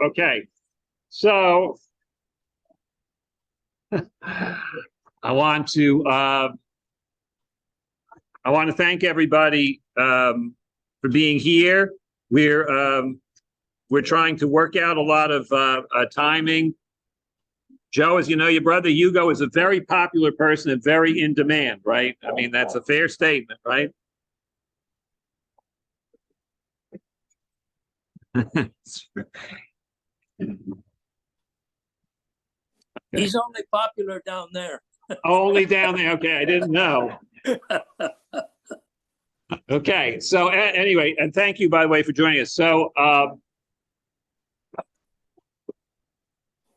Okay, so I want to thank everybody for being here. We're trying to work out a lot of timing. Joe, as you know, your brother Hugo is a very popular person and very in demand, right? I mean, that's a fair statement, right? He's only popular down there. Only down there. Okay, I didn't know. Okay, so anyway, and thank you, by the way, for joining us. So,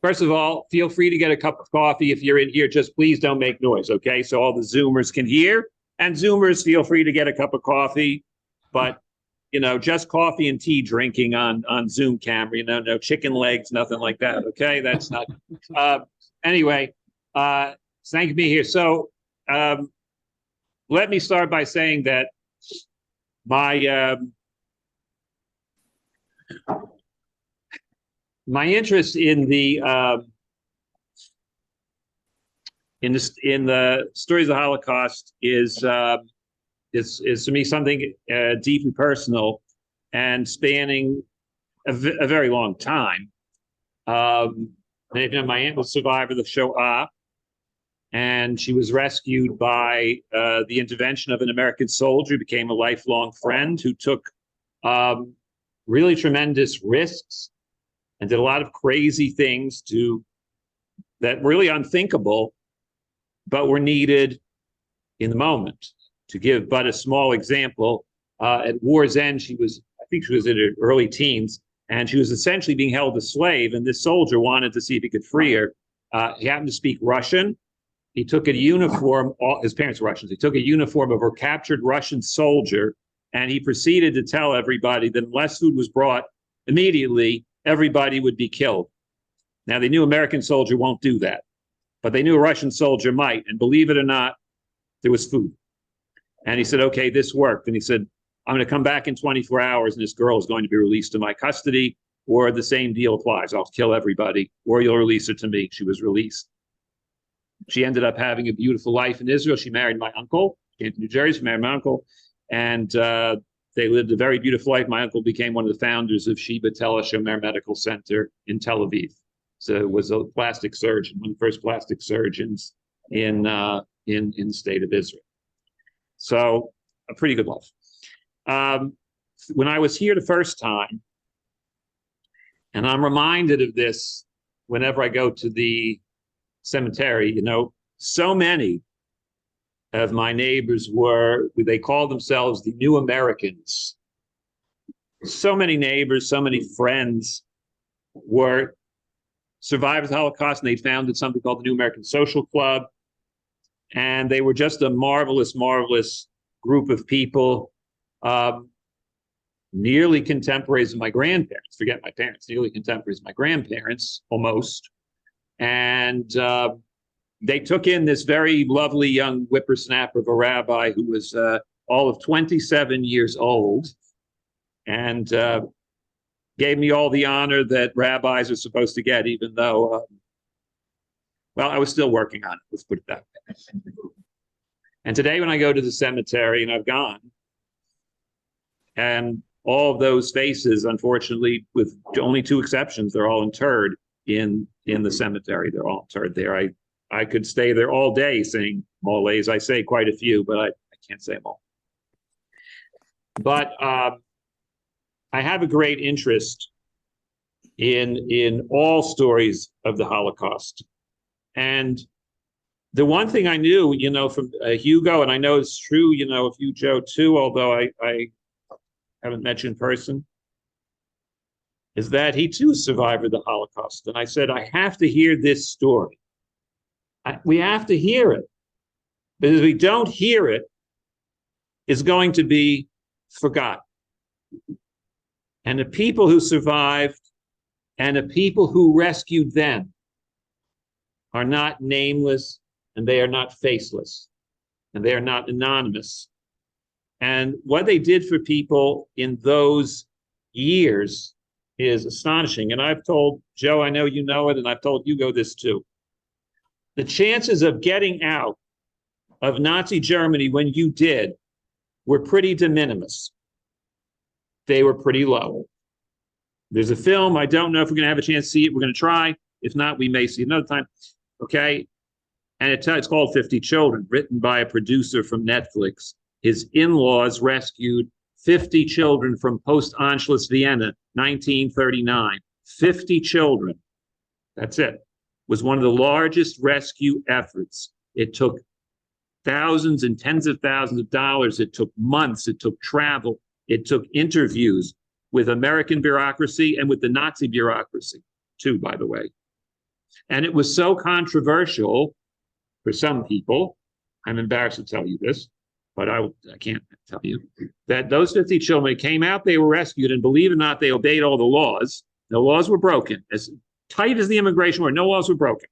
first of all, feel free to get a cup of coffee if you're in here. Just please don't make noise, okay? So all the Zoomers can hear. And Zoomers, feel free to get a cup of coffee. But, you know, just coffee and tea drinking on Zoom camera. You know, no chicken legs, nothing like that, okay? That's not... Anyway, thank you for being here. So let me start by saying that my interest in the stories of the Holocaust is to me something deeply personal and spanning a very long time. My aunt was a survivor of the Shoah, and she was rescued by the intervention of an American soldier who became a lifelong friend, who took really tremendous risks and did a lot of crazy things that were really unthinkable, but were needed in the moment. To give but a small example, at war's end, I think she was in her early teens, and she was essentially being held a slave, and this soldier wanted to see if he could free her. He happened to speak Russian. He took a uniform, his parents were Russians, he took a uniform of a captured Russian soldier, and he proceeded to tell everybody that unless food was brought immediately, everybody would be killed. Now, they knew American soldier won't do that, but they knew a Russian soldier might, and believe it or not, there was food. And he said, okay, this worked. And he said, I'm going to come back in 24 hours and this girl is going to be released to my custody, or the same deal applies. I'll kill everybody, or you'll release her to me. She was released. She ended up having a beautiful life in Israel. She married my uncle, came to New Jersey, married my uncle, and they lived a very beautiful life. My uncle became one of the founders of Sheba Tel Shomer Medical Center in Tel Aviv. So was a plastic surgeon, one of the first plastic surgeons in the state of Israel. So a pretty good life. When I was here the first time, and I'm reminded of this whenever I go to the cemetery, you know, so many of my neighbors they called themselves the New Americans. So many neighbors, so many friends were survivors of the Holocaust, and they founded something called the New American Social Club. And they were just a marvelous, marvelous group of people, nearly contemporaries of my grandparents. Forget my parents, nearly contemporaries of my grandparents, almost. And they took in this very lovely young whippersnapper of a rabbi who was all of 27 years old, and gave me all the honor that rabbis are supposed to get, even though, well, I was still working on it, let's put it that way. And today when I go to the cemetery, and I've gone, and all of those faces, unfortunately, with only two exceptions, they're all interred in the cemetery. They're all interred there. I could stay there all day saying moles. I say quite a few, but I can't say them all. But I have a great interest in all stories of the Holocaust. And the one thing I knew, you know, from Hugo, and I know it's true, you know, of you, Joe, too, although I haven't met you in person, is that he too survived the Holocaust. And I said, I have to hear this story. We have to hear it. Because if we don't hear it, it's going to be forgotten. And the people who survived and the people who rescued them are not nameless, and they are not faceless, and they are not anonymous. And what they did for people in those years is astonishing. And I've told Joe, I know you know it, and I've told Hugo this too. The chances of getting out of Nazi Germany when you did were pretty de minimis. They were pretty low. There's a film. I don't know if we're going to have a chance to see it. We're going to try. If not, we may see it another time. Okay. And it's called 50 Children, written by a producer from Netflix. His in-laws rescued 50 children from post-Anschluss Vienna, 1939. 50 children. That's it. Was one of the largest rescue efforts. It took thousands and tens of thousands of dollars. It took months. It took travel. It took interviews with American bureaucracy and with the Nazi bureaucracy, too, by the way. And it was so controversial for some people, I'm embarrassed to tell you this, but I can't tell you, that those 50 children came out, they were rescued, and believe it or not, they obeyed all the laws. No laws were broken. As tight as the immigration were, no laws were broken.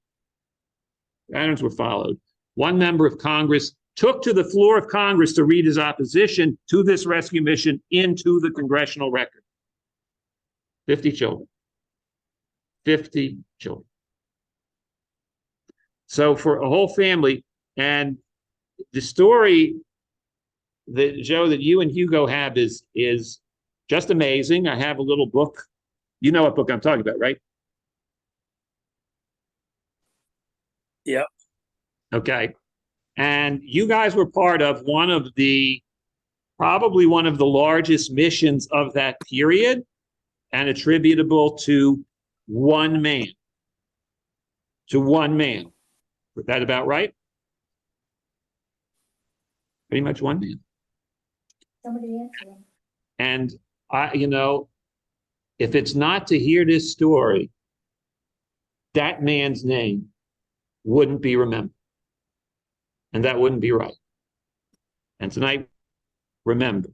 Patterns were followed. One member of Congress took to the floor of Congress to read his opposition to this rescue mission into the congressional record. 50 children. 50 children. So for a whole family, and the story that, Joe, that you and Hugo have is just amazing. I have a little book. You know what book I'm talking about, right? Yeah. Okay. And you guys were part of probably one of the largest missions of that period, and attributable to one man. To one man. Is that about right? Pretty much one man. Somebody answer him. And if it's not to hear this story, that man's name wouldn't be remembered. And that wouldn't be right. And tonight, remember,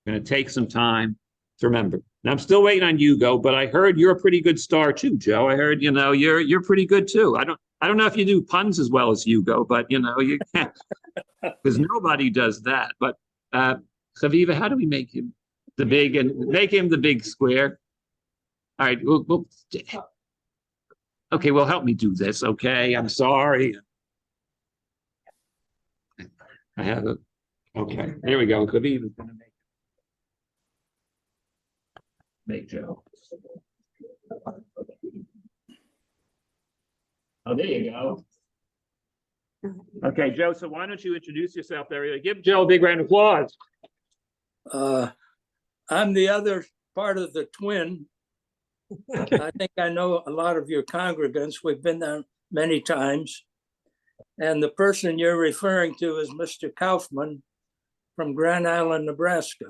we're going to take some time to remember. Now, I'm still waiting on Hugo, but I heard you're a pretty good star too, Joe. I heard, you're pretty good too. I don't know if you do puns as well as Hugo, but you can't, because nobody does that. But Chaviva, how do we make him the big square? All right, okay, well, help me do this, okay? I'm sorry. I have a, okay, here we go. Chaviva's gonna make Joe. Oh, there you go. Okay, Joe, so why don't you introduce yourself there? Give Joe a big round of applause. I'm the other part of the twin. I think I know a lot of your congregants. We've been there many times. And the person you're referring to is Mr. Kaufman from Grand Island, Nebraska,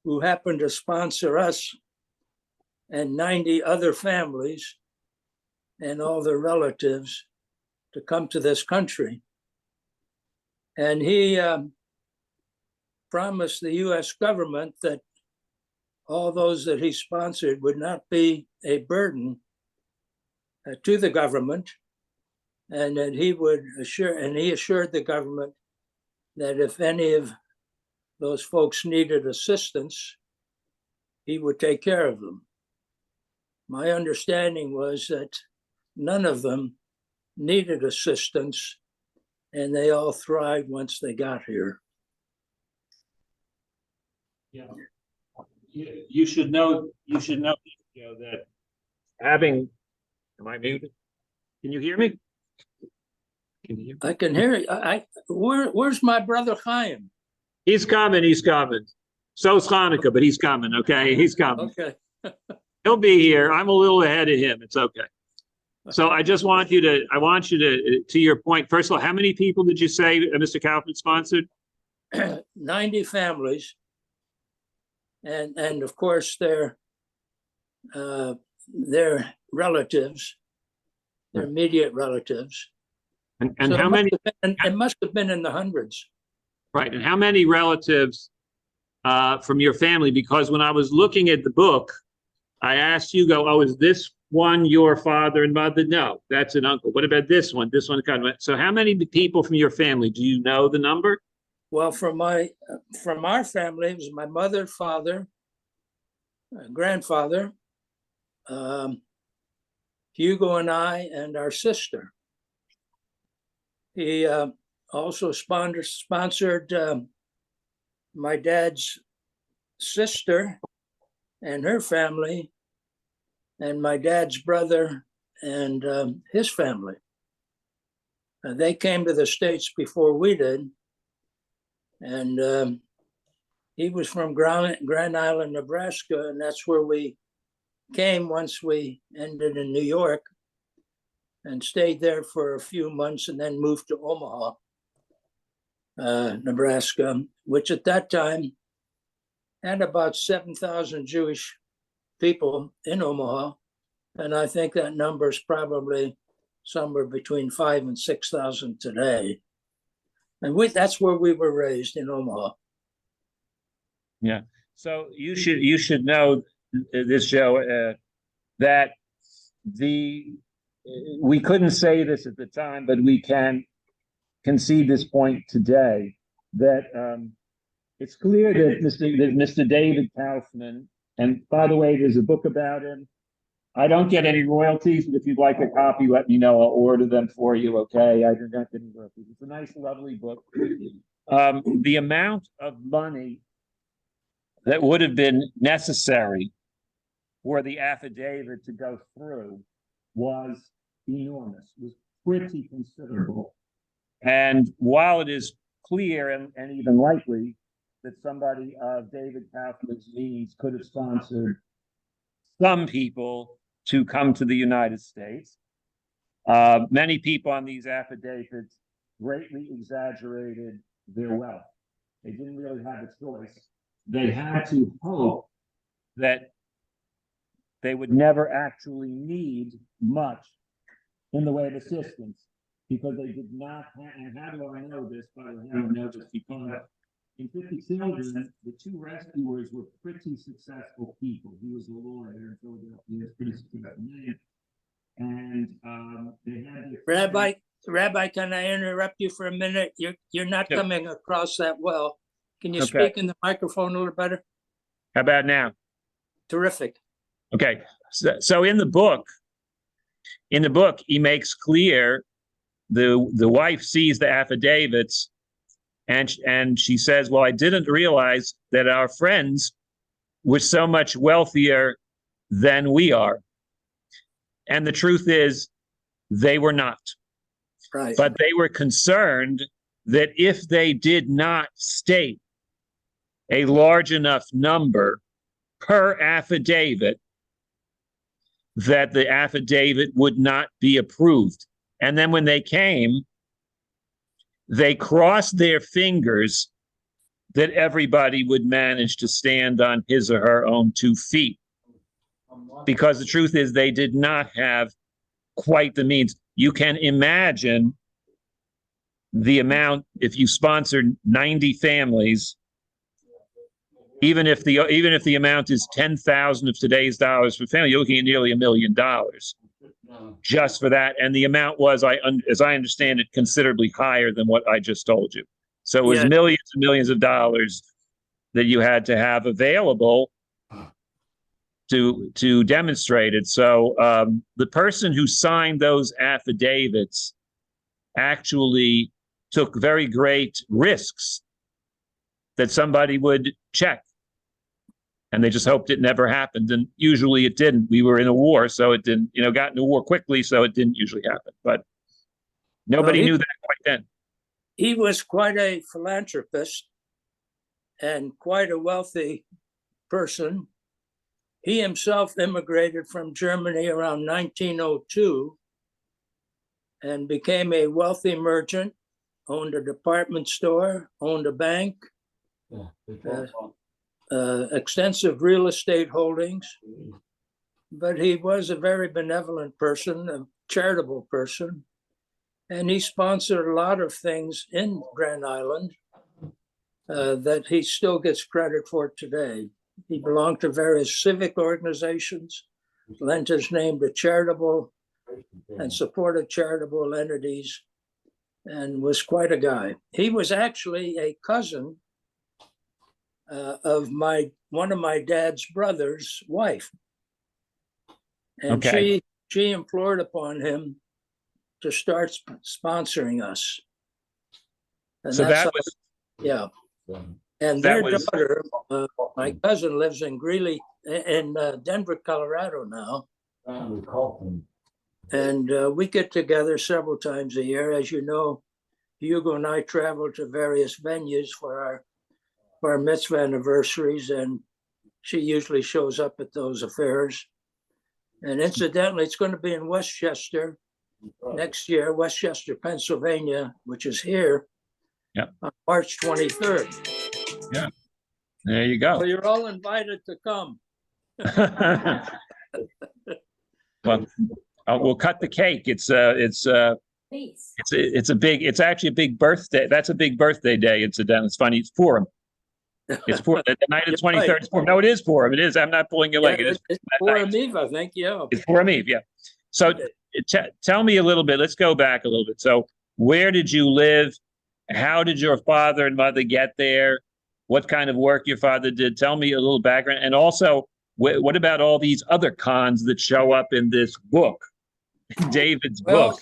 who happened to sponsor us and 90 other families and all their relatives to come to this country. And he promised the US government that all those that he sponsored would not be a burden to the government, and that he would assured the government that if any of those folks needed assistance, he would take care of them. My understanding was that none of them needed assistance, and they all thrived once they got here. Yeah, you should know, that having. Am I muted? Can you hear me? Can you hear me? I can hear you. Where's my brother Chaim? He's coming. So is Hanukkah, but he's coming. Okay, he's coming. Okay. He'll be here. I'm a little ahead of him. It's okay. So I want you to your point, first of all, how many people did you say Mr. Kaufman sponsored? 90 families. And of course their relatives, their immediate relatives. And so how many? It must have been in the hundreds. Right. And how many relatives from your family? Because when I was looking at the book, I asked Hugo, oh, is this one your father and mother? No, that's an uncle. What about this one? This one kind of. So how many people from your family? Do you know the number? Well, from our family, it was my mother, father, grandfather, Hugo and I, and our sister. He also sponsored my dad's sister and her family, and my dad's brother and his family. They came to the States before we did, and he was from Grand Island, Nebraska, and that's where we came once we ended in New York, and stayed there for a few months and then moved to Omaha, Nebraska, which at that time had about 7,000 Jewish people in Omaha. And I think that number is probably somewhere between 5,000 and 6,000 today. And that's where we were raised, in Omaha. Yeah. So you should know this, Joe, that we couldn't say this at the time, but we can concede this point today, that it's clear that Mr. David Kaufman, and by the way, there's a book about him. I don't get any royalties, but if you'd like a copy, let me know. I'll order them for you, okay? I do not get any royalties. It's a nice, lovely book. The amount of money that would have been necessary for the affidavit to go through was enormous, was pretty considerable. And while it is clear and even likely that somebody of David Kaufman's means could have sponsored some people to come to the United States, many people on these affidavits greatly exaggerated their wealth. They didn't really have a choice. They had to hope that they would never actually need much in the way of assistance, because they did not have, and how do I know this? By the way, I don't know this because in 50 Children, the two rescuers were pretty successful people. He was a lawyer in Philadelphia, he was pretty successful man. And they had Rabbi, can I interrupt you for a minute? You're not Yeah. coming across that well. Can you Okay. speak in the microphone a little better? How about now? Terrific. Okay. So in the book, he makes clear the wife sees the affidavits, and she says, well, I didn't realize that our friends were so much wealthier than we are. And the truth is, they were not. Right. But they were concerned that if they did not state a large enough number per affidavit, that the affidavit would not be approved. And then when they came, they crossed their fingers that everybody would manage to stand on his or her own 2 feet. Because the truth is, they did not have quite the means. You can imagine the amount, if you sponsored 90 families, even if the amount is 10,000 of today's dollars for family, you're looking at nearly $1 million just for that. And the amount was, as I understand it, considerably higher than what I just told you. So it was millions and millions of dollars that you had to have available to demonstrate it. So the person who signed those affidavits actually took very great risks that somebody would check. And they just hoped it never happened. And usually it didn't. We were in a war, so it didn't, got into war quickly, so it didn't usually happen. But nobody knew that quite then. He was quite a philanthropist and quite a wealthy person. He himself immigrated from Germany around 1902 and became a wealthy merchant, owned a department store, owned a bank, extensive real estate holdings. But he was a very benevolent person, a charitable person, and he sponsored a lot of things in Grand Island that he still gets credit for today. He belonged to various civic organizations, lent his name to charitable and supported charitable entities, and was quite a guy. He was actually a cousin of one of my dad's brother's wife. And Okay. she implored upon him to start sponsoring us. And So that's that how, was yeah. And that their was daughter, my cousin, lives in Greeley, in Denver, Colorado now. And we get together several times a year. As you know, Hugo and I travel to various venues for our mitzvah anniversaries, and she usually shows up at those affairs. And incidentally, it's going to be in Westchester next year, Westchester, Pennsylvania, which is here, Yep. on March 23rd. Yeah. There you go. So you're all invited to come. Well, we'll cut the cake. It's Please. it's actually a big birthday. That's a big birthday day. It's funny. It's Purim. It's Purim. The night of the 23rd is Purim. No, it is Purim. It is. I'm not pulling your leg. It is. It's Purim Eve, I think, yeah. It's Purim Eve. Yeah. So tell me a little bit. Let's go back a little bit. So where did you live? How did your father and mother get there? What kind of work your father did? Tell me a little background. And also, what about all these other cons that show up in this book, David's book?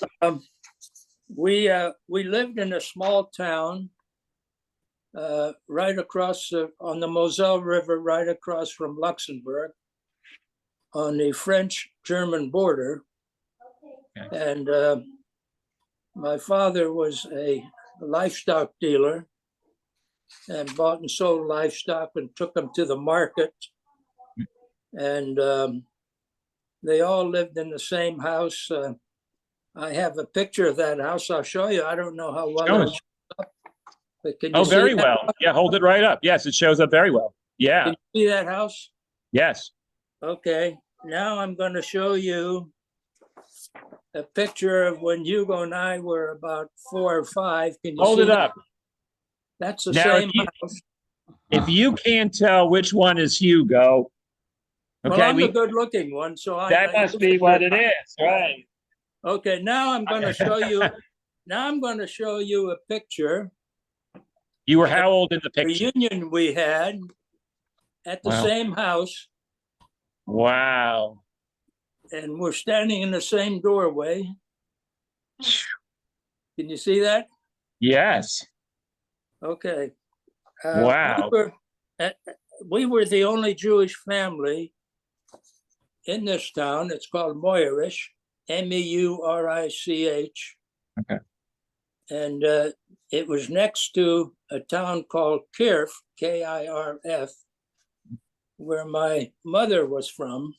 We lived in a small town right across on the Moselle River, right across from Luxembourg, on the French-German border. Okay. And my father was a livestock dealer and bought and sold livestock and took them to the market. And they all lived in the same house. I have a picture of that house. I'll show you. I don't know how well Show it us. shows up. But can you Oh, see very that? well. Yeah, hold it right up. Yes, it shows up very well. Yeah. Can you see that house? Yes. Okay. Now I'm going to show you a picture of when Hugo and I were about 4 or 5. Can you Hold see it that? up. That's the Now, same house. if you can't tell which one is Hugo, Well, okay, I'm the good-looking one, so that must be what it is, right? Okay, now I'm going to show you. Now I'm going to show you a picture. You were how old in the picture? Reunion we had at the Wow. same house, Wow. and we're standing in the same doorway. Can you see that? Yes. Okay. Wow. We were the only Jewish family in this town. It's called Meurich, Meurich. Okay. And it was next to a town called Kirf, Kirf, where my mother was from.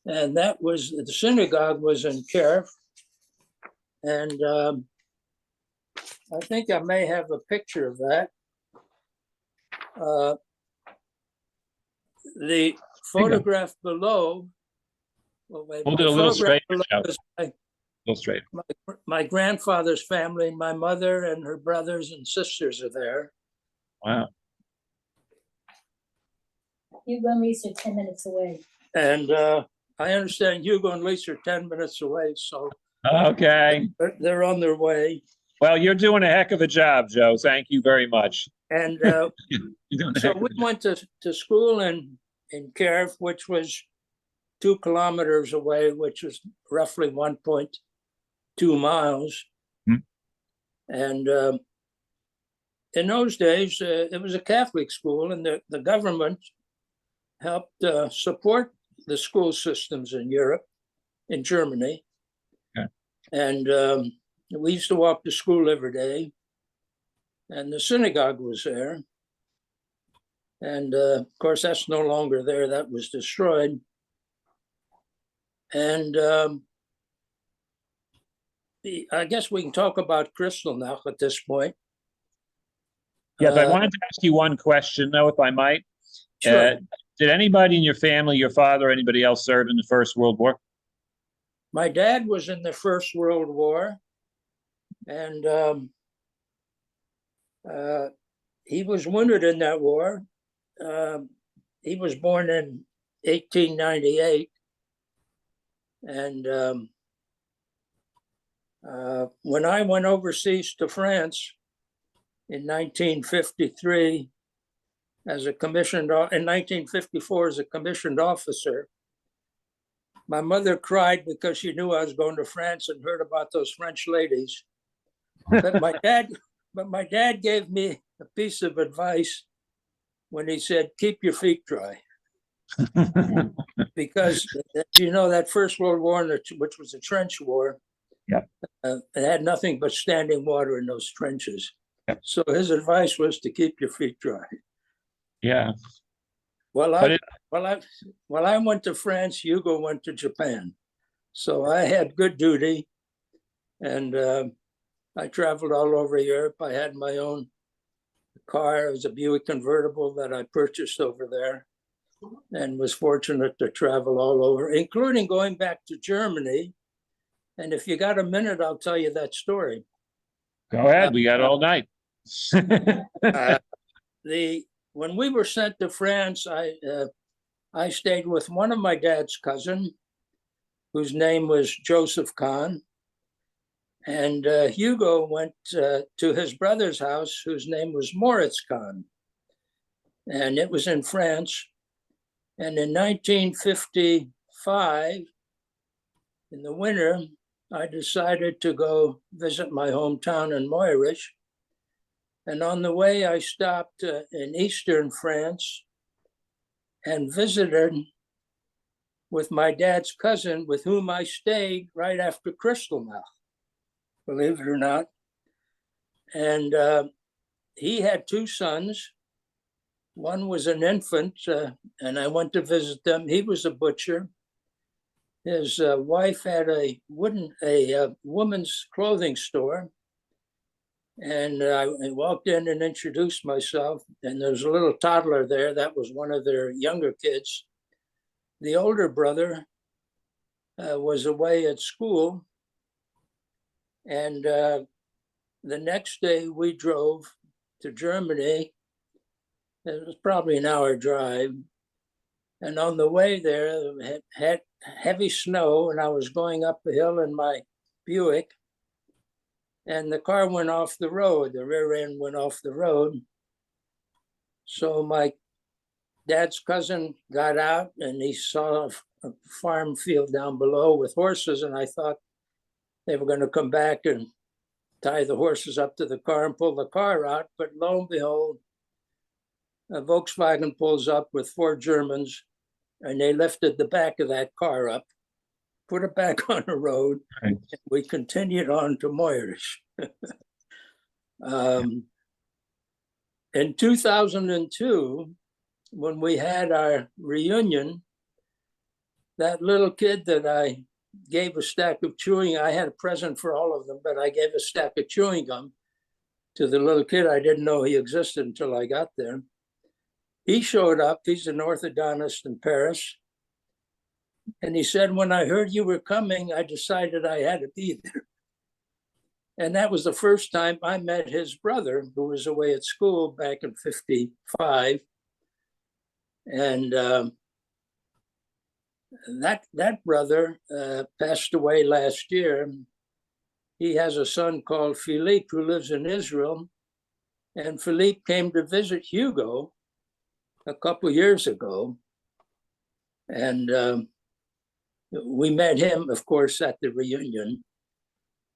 And that was, the synagogue was in Kirf. And I think I may have a picture of that. The photograph below, well, wait, Hold the it a little photograph straighter, below Joe. is A little straight. my grandfather's family. My mother and her brothers and sisters are there. Wow. Hugo and Lisa are 10 minutes away. And I understand Hugo and Lisa are 10 minutes away, so Okay. they're on their way. Well, you're doing a heck of a job, Joe. Thank you very much. And You're doing a so heck of we a job. went to school in Kirf, which was 2 kilometers away, which was roughly 1.2 miles. Hmm. And in those days, it was a Catholic school, and the government helped support the school systems in Europe, in Germany. Okay. And we used to walk to school every day, and the synagogue was there. And of course, that's no longer there. That was destroyed. And I guess we can talk about Kristallnacht at this point. Yes, I wanted to ask you one question, though, if I might. Sure. Did anybody in your family, your father, or anybody else serve in the First World War? My dad was in the First World War, and he was wounded in that war. He was born in 1898, and when I went overseas to France in 1953, as a commissioned, in 1954 as a commissioned officer. My mother cried because she knew I was going to France and heard about those French ladies. But my dad gave me a piece of advice when he said, keep your feet dry. Because, as you know, that First World War, which was a trench war, Yep. It had nothing but standing water in those trenches. Yep. So his advice was to keep your feet dry. Yeah. Well, But while I went to France, Hugo went to Japan. So I had good duty, and I traveled all over Europe. I had my own car. It was a Buick convertible that I purchased over there, and was fortunate to travel all over, including going back to Germany. And if you got a minute, I'll tell you that story. Go ahead. We got all night. When we were sent to France, I stayed with one of my dad's cousin, whose name was Joseph Kahn, and Hugo went to his brother's house, whose name was Moritz Kahn, and it was in France. And in 1955, in the winter, I decided to go visit my hometown in Moirich. And on the way, I stopped in eastern France and visited with my dad's cousin, with whom I stayed right after Kristallnacht, believe it or not. And he had two sons. One was an infant, and I went to visit them. He was a butcher. His wife had a woman's clothing store. And I walked in and introduced myself, and there was a little toddler there. That was one of their younger kids. The older brother was away at school. And the next day we drove to Germany. It was probably an hour drive. And on the way there, it had heavy snow, and I was going up the hill in my Buick, and the car went off the road. The rear end went off the road. So my dad's cousin got out, and he saw a farm field down below with horses, and I thought they were going to come back and tie the horses up to the car and pull the car out. But lo and behold, a Volkswagen pulls up with four Germans, and they lifted the back of that car up, put it back on the road. Right. And we continued on to Moirich. In 2002, when we had our reunion, that little kid that I gave a stack of chewing, I had a present for all of them, but I gave a stack of chewing gum to the little kid. I didn't know he existed until I got there. He showed up. He's an orthodontist in Paris. And he said, when I heard you were coming, I decided I had to be there. And that was the first time I met his brother, who was away at school back in 55. And that brother passed away last year. He has a son called Philippe, who lives in Israel. And Philippe came to visit Hugo a couple of years ago. And we met him, of course, at the reunion.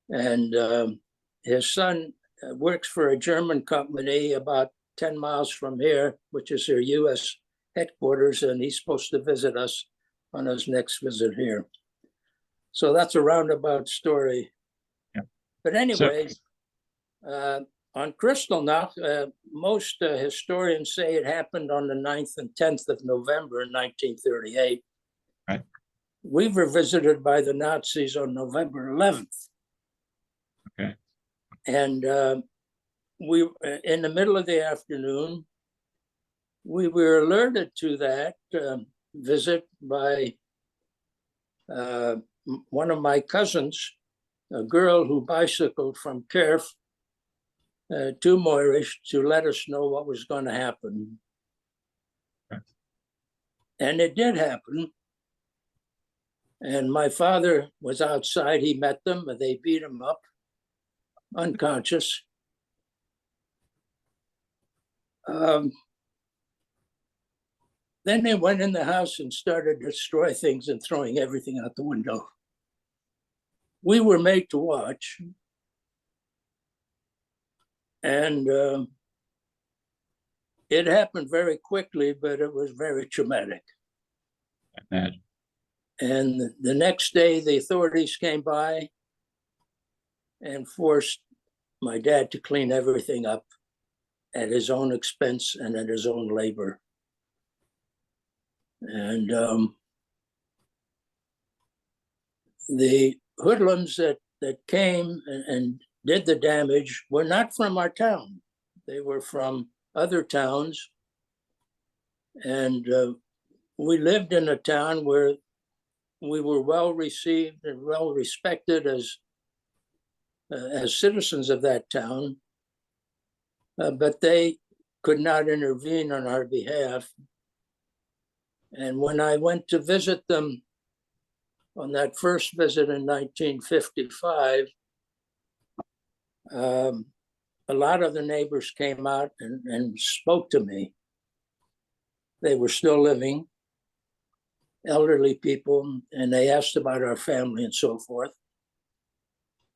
And his son works for a German company about 10 miles from here, which is their US headquarters, and he's supposed to visit us on his next visit here. So that's a roundabout story. Yeah. But anyway, on Kristallnacht, most historians say it happened on the 9th and 10th of November in 1938. Right. We were visited by the Nazis on November 11th. Okay. And we, in the middle of the afternoon, we were alerted to that visit by one of my cousins, a girl who bicycled from Kerf to Moirich to let us know what was going to happen. Okay. And it did happen. And my father was outside. He met them, and they beat him up, unconscious. Then they went in the house and started to destroy things and throwing everything out the window. We were made to watch. And it happened very quickly, but it was very traumatic. I imagine. And the next day, the authorities came by and forced my dad to clean everything up at his own expense and at his own labor. And the hoodlums that came and did the damage were not from our town. They were from other towns. And we lived in a town where we were well received and well respected as citizens of that town. But they could not intervene on our behalf. And when I went to visit them on that first visit in 1955, a lot of the neighbors came out and spoke to me. They were still living, elderly people, and they asked about our family and so forth.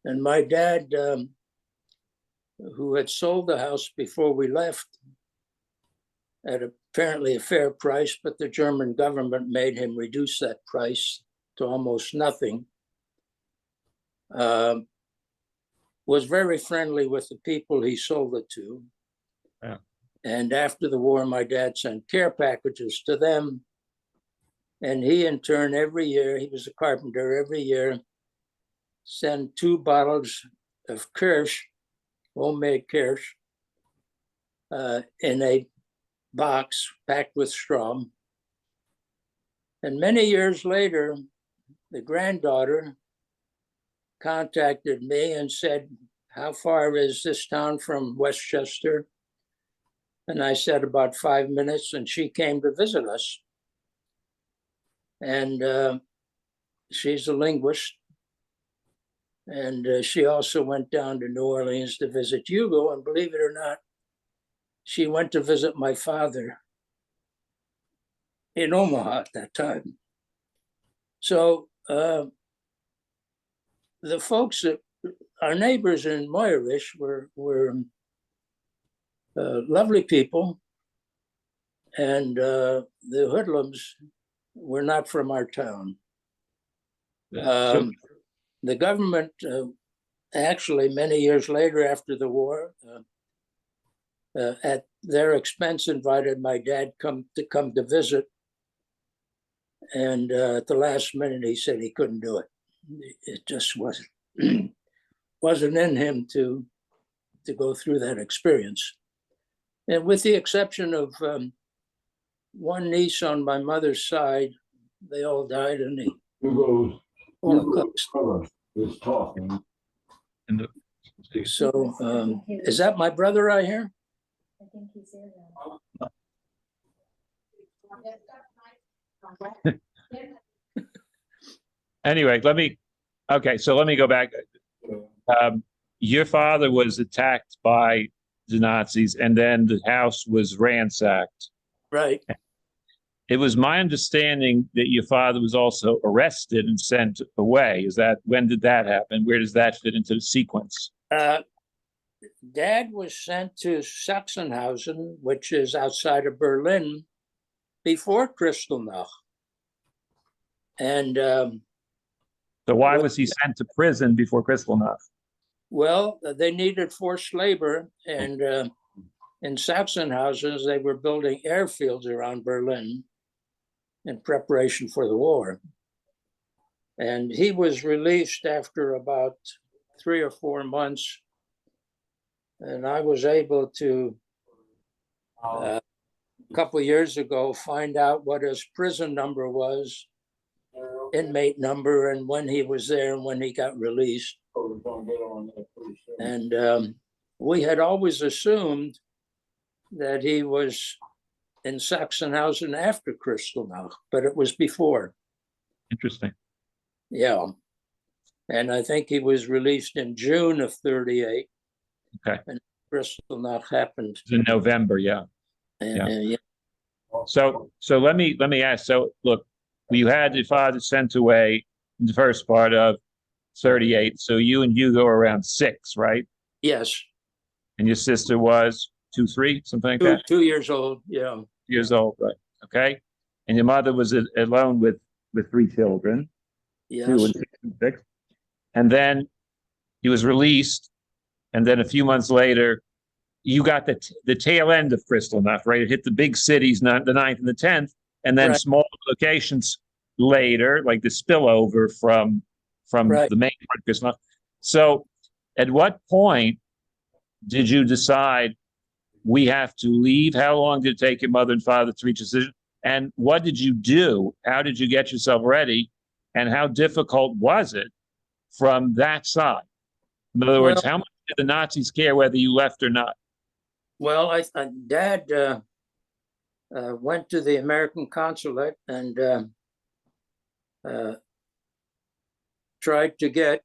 And my dad, who had sold the house before we left at apparently a fair price, but the German government made him reduce that price to almost nothing, was very friendly with the people he sold it to. Yeah. And after the war, my dad sent care packages to them. And he, in turn, every year, he was a carpenter, every year, sent 2 bottles of Kirsch, homemade Kirsch, in a box packed with straw. And many years later, the granddaughter contacted me and said, "How far is this town from Westchester?" And I said, "About 5 minutes," and she came to visit us. And she's a linguist. And she also went down to New Orleans to visit Hugo, and believe it or not, she went to visit my father in Omaha at that time. So the folks that our neighbors in Moyerish were lovely people, and the hoodlums were not from our town. The government actually, many years later after the war, at their expense, invited my dad to come to visit. And at the last minute, he said he couldn't do it. It just wasn't in him to go through that experience. And with the exception of one niece on my mother's side, they all died in the Holocaust. Is talking. So is that my brother I hear? I think he's there now. Anyway, so let me go back. Your father was attacked by the Nazis, and then the house was ransacked. Right. It was my understanding that your father was also arrested and sent away. When did that happen? Where does that fit into the sequence? Dad was sent to Sachsenhausen, which is outside of Berlin, before Kristallnacht. And So why was he sent to prison before Kristallnacht? well, they needed forced labor, and in Sachsenhausen, they were building airfields around Berlin in preparation for the war. And he was released after about 3 or 4 months. And I was able to, a couple of years ago, find out what his prison number was, inmate number, and when he was there and when he got released. And we had always assumed that he was in Sachsenhausen after Kristallnacht, but it was before. Interesting. Yeah. And I think he was released in June of 1938. Okay. And Kristallnacht happened in November, yeah. And So let me ask. So look, you had your father sent away in the first part of 38. So you and Hugo are around 6, right? Yes, And your sister was 2, 3, something like two, that. 2 years old. Yeah. Years old, right? Okay. And your mother was alone with 3 children, 2 Yes. and 6 and 6. And then he was released. And then a few months later, you got the tail end of Kristallnacht, right? It hit the big cities, not the 9th and the 10th, and then Right. small locations later, like the spillover from Right. the main part of Kristallnacht. So, at what point did you decide we have to leave? How long did it take your mother and father to reach a decision? And what did you do? How did you get yourself ready? And how difficult was it from that side? In other words, how much did the Nazis care whether you left or not? Well, Dad went to the American consulate and tried to get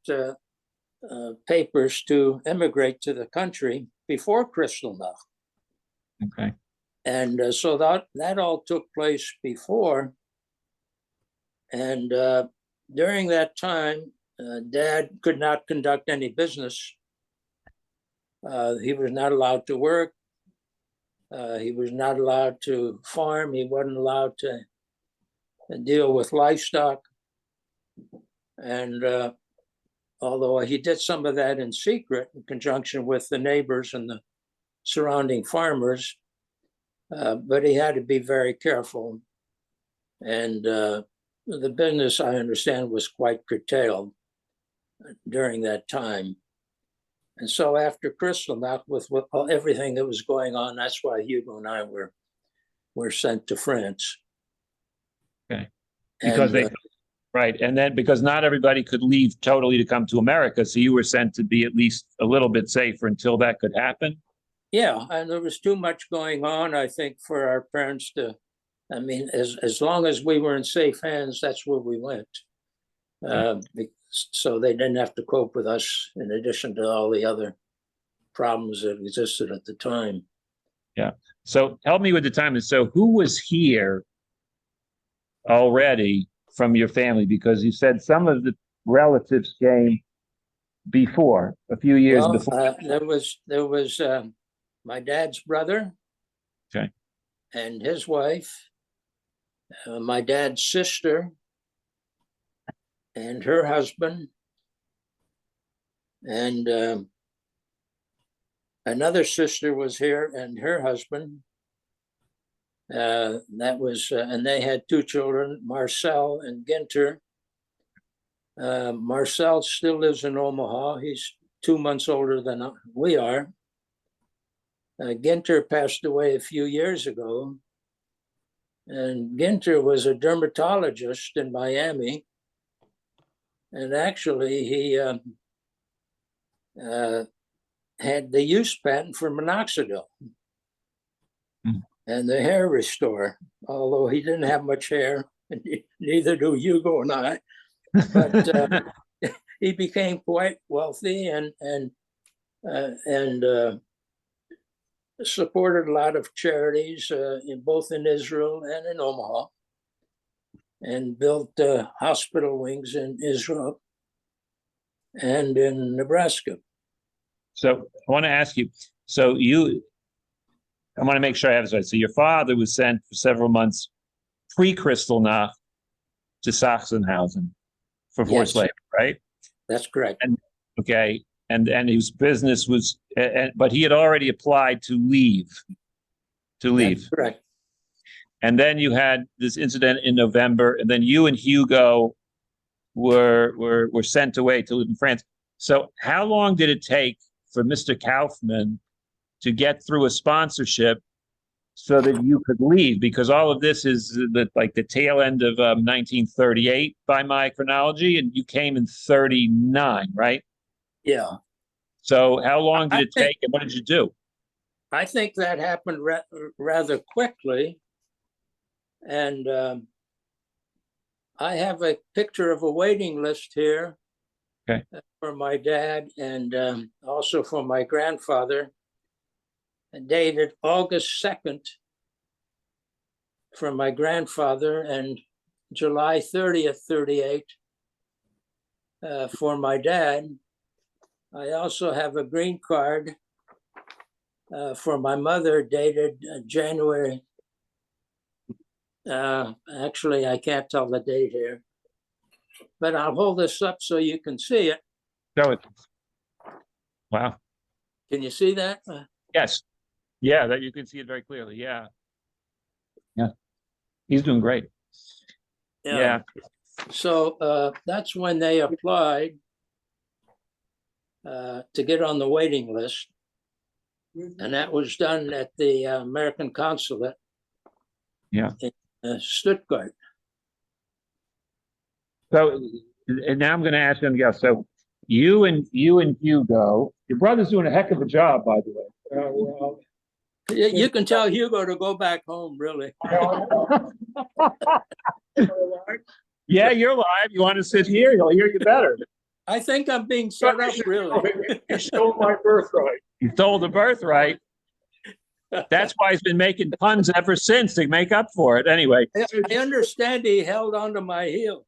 papers to immigrate to the country before Kristallnacht. Okay. And so that all took place before. And during that time, Dad could not conduct any business. He was not allowed to work. He was not allowed to farm. He wasn't allowed to deal with livestock. And although he did some of that in secret in conjunction with the neighbors and the surrounding farmers, but he had to be very careful. And the business, I understand, was quite curtailed during that time. And so after Kristallnacht, with everything that was going on, that's why Hugo and I were sent to France. Okay. Because right. And then because not everybody could leave totally to come to America. So you were sent to be at least a little bit safer until that could happen. Yeah. And there was too much going on, I think, for our parents to, I mean, as long as we were in safe hands, that's where we went. So they didn't have to cope with us in addition to all the other problems that existed at the time. Yeah. So help me with the time. So who was here already from your family? Because you said some of the relatives came before, a few years before. There was my dad's brother. Okay. And his wife, my dad's sister, and her husband, and another sister was here and her husband. And they had 2 children, Marcel and Ginter. Marcel still lives in Omaha. He's 2 months older than we are. Ginter passed away a few years ago. And Ginter was a dermatologist in Miami. And actually, he had the use patent for minoxidil and the hair restore, although he didn't have much hair, and neither do Hugo and I. But he became quite wealthy and supported a lot of charities both in Israel and in Omaha, and built hospital wings in Israel and in Nebraska. So I want to ask you, I want to make sure I have this right. So your father was sent for several months pre-Kristallnacht to Sachsenhausen for forced labor, right? That's correct. And okay, and his business was, but he had already applied to leave. That's correct. And then you had this incident in November, and then you and Hugo were sent away to live in France. So how long did it take for Mr. Kaufman to get through a sponsorship so that you could leave? Because all of this is the tail end of 1938 by my chronology, and you came in 39, right? Yeah. So how long did it take, and what did you do? I think that happened rather quickly. And I have a picture of a waiting list here. Okay. For my dad and also for my grandfather, dated August 2nd, from my grandfather, and July 30th, 38 for my dad. I also have a green card for my mother dated January. Actually, I can't tell the date here, but I'll hold this up so you can see it. Show it. Wow. Can you see that? Yes. Yeah, that you can see it very clearly. Yeah. Yeah. He's doing great. Yeah. So that's when they applied to get on the waiting list. And that was done at the American consulate. Yeah. In Stuttgart. So, and now I'm going to ask them, yeah, so you and Hugo, your brother's doing a heck of a job, by the way. Well, you can tell Hugo to go back home, really. Yeah, you're live. You want to sit here? He'll hear you better. I think I'm being set up, really. He stole my birthright. He stole the birthright. That's why he's been making puns ever since to make up for it. Anyway. I understand he held onto my heel.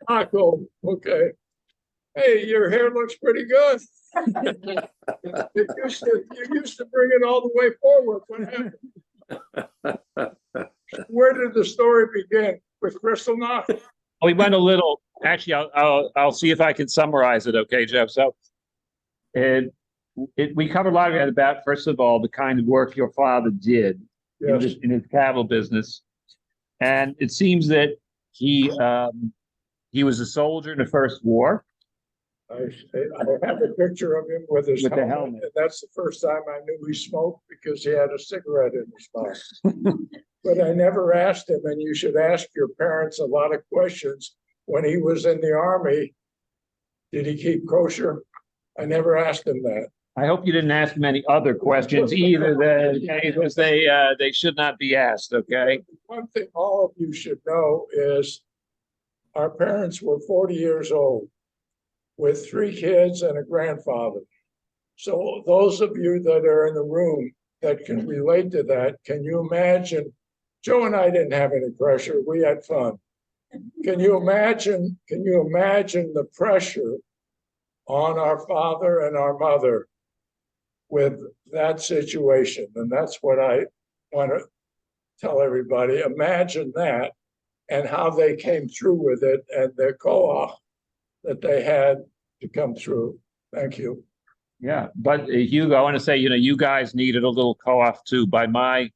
Taco, okay. Hey, your hair looks pretty good. You used to bring it all the way forward. What happened? Where did the story begin? With Crystal Knock? We went a little, actually, I'll see if I can summarize it. Okay, Jeff. So we covered a lot of it about, first of all, the kind of work your father did in his cattle business. And it seems that he was a soldier in the First War. I have a picture of him with his With the helmet. helmet. And that's the first time I knew he smoked because he had a cigarette in his mouth. But I never asked him, and you should ask your parents a lot of questions. When he was in the Army, did he keep kosher? I never asked him that. I hope you didn't ask him any other questions either, because they should not be asked, okay? One thing all of you should know is our parents were 40 years old with 3 kids and a grandfather. So those of you that are in the room that can relate to that, can you imagine? Joe and I didn't have any pressure. We had fun. Can you imagine the pressure on our father and our mother with that situation? And that's what I want to tell everybody. Imagine that and how they came through with it and the koach that they had to come through. Thank you. Yeah, but Hugo, I want to say, you guys needed a little co-op too. By my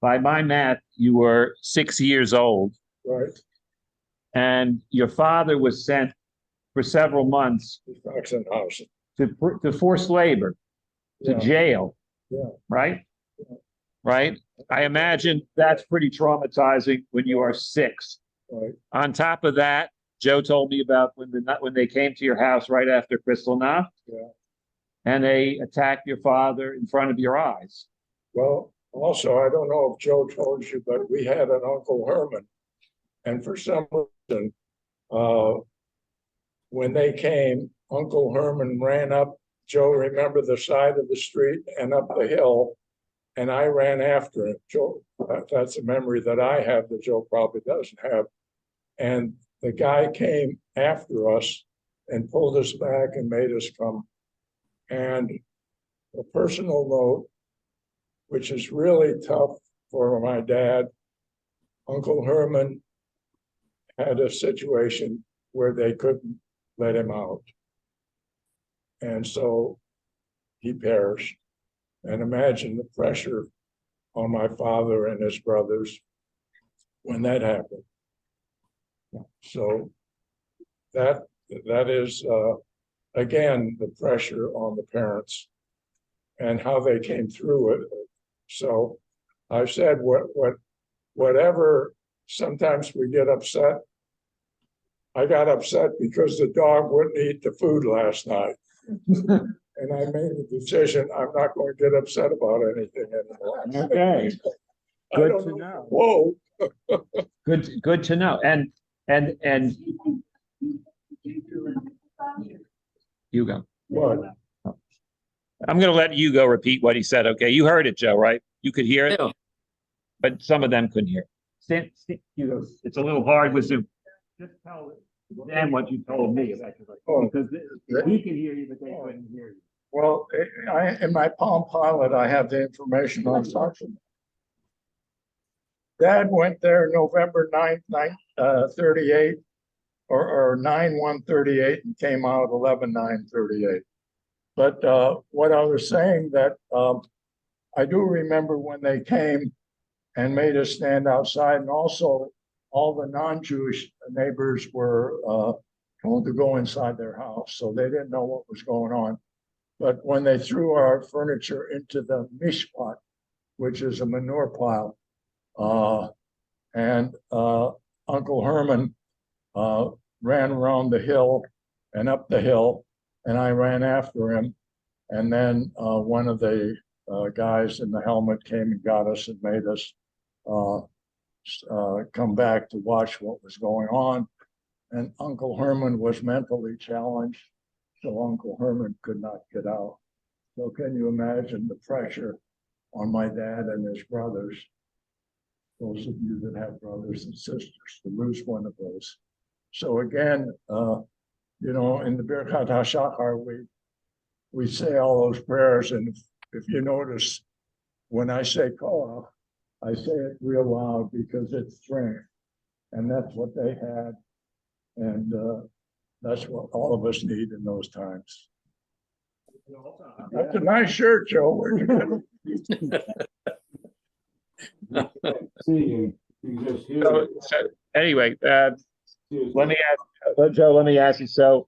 math, you were 6 years old. Right. And your father was sent for several months to forced labor, to jail. Yeah. Right? Yeah. Right? I imagine that's pretty traumatizing when you are 6. Right. On top of that, Joe told me about when they came to your house right after Kristallnacht. Yeah. And they attacked your father in front of your eyes. Well, also, I don't know if Joe told you, but we had an Uncle Herman. And for some reason, when they came, Uncle Herman ran up, Joe, remember, the side of the street and up the hill, and I ran after him. Joe, that's a memory that I have that Joe probably doesn't have. And the guy came after us and pulled us back and made us come. And a personal note, which is really tough for my dad, Uncle Herman had a situation where they couldn't let him out. And so he perished. And imagine the pressure on my father and his brothers when that happened. So that is, again, the pressure on the parents and how they came through it. So I've said whatever, sometimes we get upset. I got upset because the dog wouldn't eat the food last night. And I made the decision, I'm not going to get upset about anything anymore. Okay. Good to know. Whoa. Good to know. And Hugo. What? I'm going to let Hugo repeat what he said. Okay. You heard it, Joe, right? You could hear it? Yeah. but some of them couldn't hear. It's a little hard with Zoom. Just tell them what you told me about Oh. because he can hear you, but they couldn't hear you. Well, in my Palm Pilot, I have the information on suction. Dad went there November 9th, 38, or 9/1/38, and came out 11/9/38. But what I was saying that I do remember when they came and made us stand outside, and also all the non-Jewish neighbors were told to go inside their house, so they didn't know what was going on. But when they threw our furniture into the mishpat, which is a manure pile, and Uncle Herman ran around the hill and up the hill, and I ran after him. And then one of the guys in the helmet came and got us and made us come back to watch what was going on. And Uncle Herman was mentally challenged, so Uncle Herman could not get out. So can you imagine the pressure on my dad and his brothers, those of you that have brothers and sisters, to lose one of those. So again, you know, in the Birkat HaShachar, we say all those prayers, and if you notice, when I say Koach, I say it real loud because it's strength, and that's what they had, and that's what all of us need in those times. That's a nice shirt, Joe. Where'd you get it? See you. You just hear. So anyway, let me ask, Joe, let me ask you, so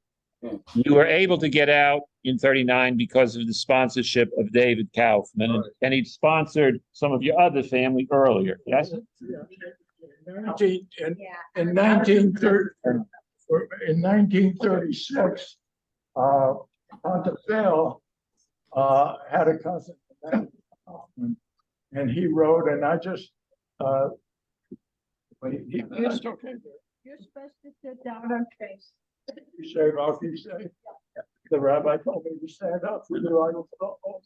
you were able to get out in 39 because of the sponsorship of David Kaufman, and he sponsored some of your other family earlier, yes? In 1930, in 1936, Tante Phil had a cousin, and he wrote, and I just, it's okay. You're supposed to sit down and face. You shave off, you say? The rabbi told me to stand up for you. I go, oh.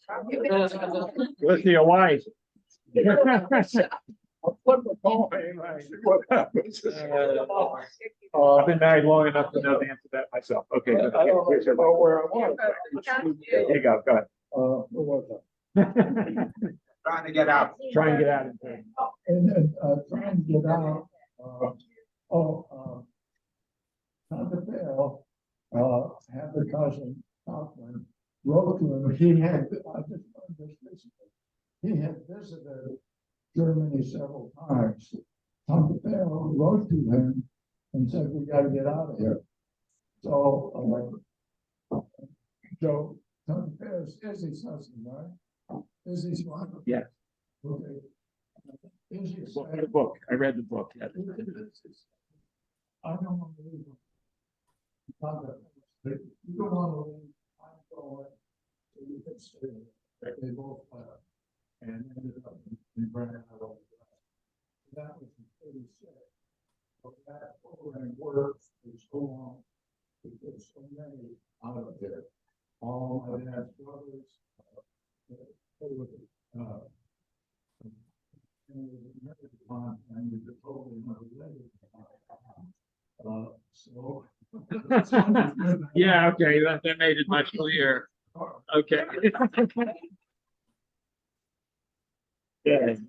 With your wife. I'll flip a coin and see what happens. I've been married long enough to know the answer to that myself. Okay. I don't know where I was. There you go, go ahead. Where was I? Trying to get out. Try and get out. And trying to get out, Tante Phil, had the cousin, Kaufman, wrote to him, he had, I just learned this recently, he had visited Germany several times. Tante Phil wrote to him and said, we gotta get out of here. So, Joe, Tante Phil is Izzy's husband, right? Izzy's wife? Yeah. Okay. Izzy The book, I read the book, yeah. I don't want to leave. You don't want to leave. I'm going. So you can stay. They both and ended up in Brandon. That was in 36. So that program worked for so long. Because so many out of there. All my dad's brothers. They were and we were totally unrelated. So. Yeah, okay, that made it much clearer. Okay. Yeah. And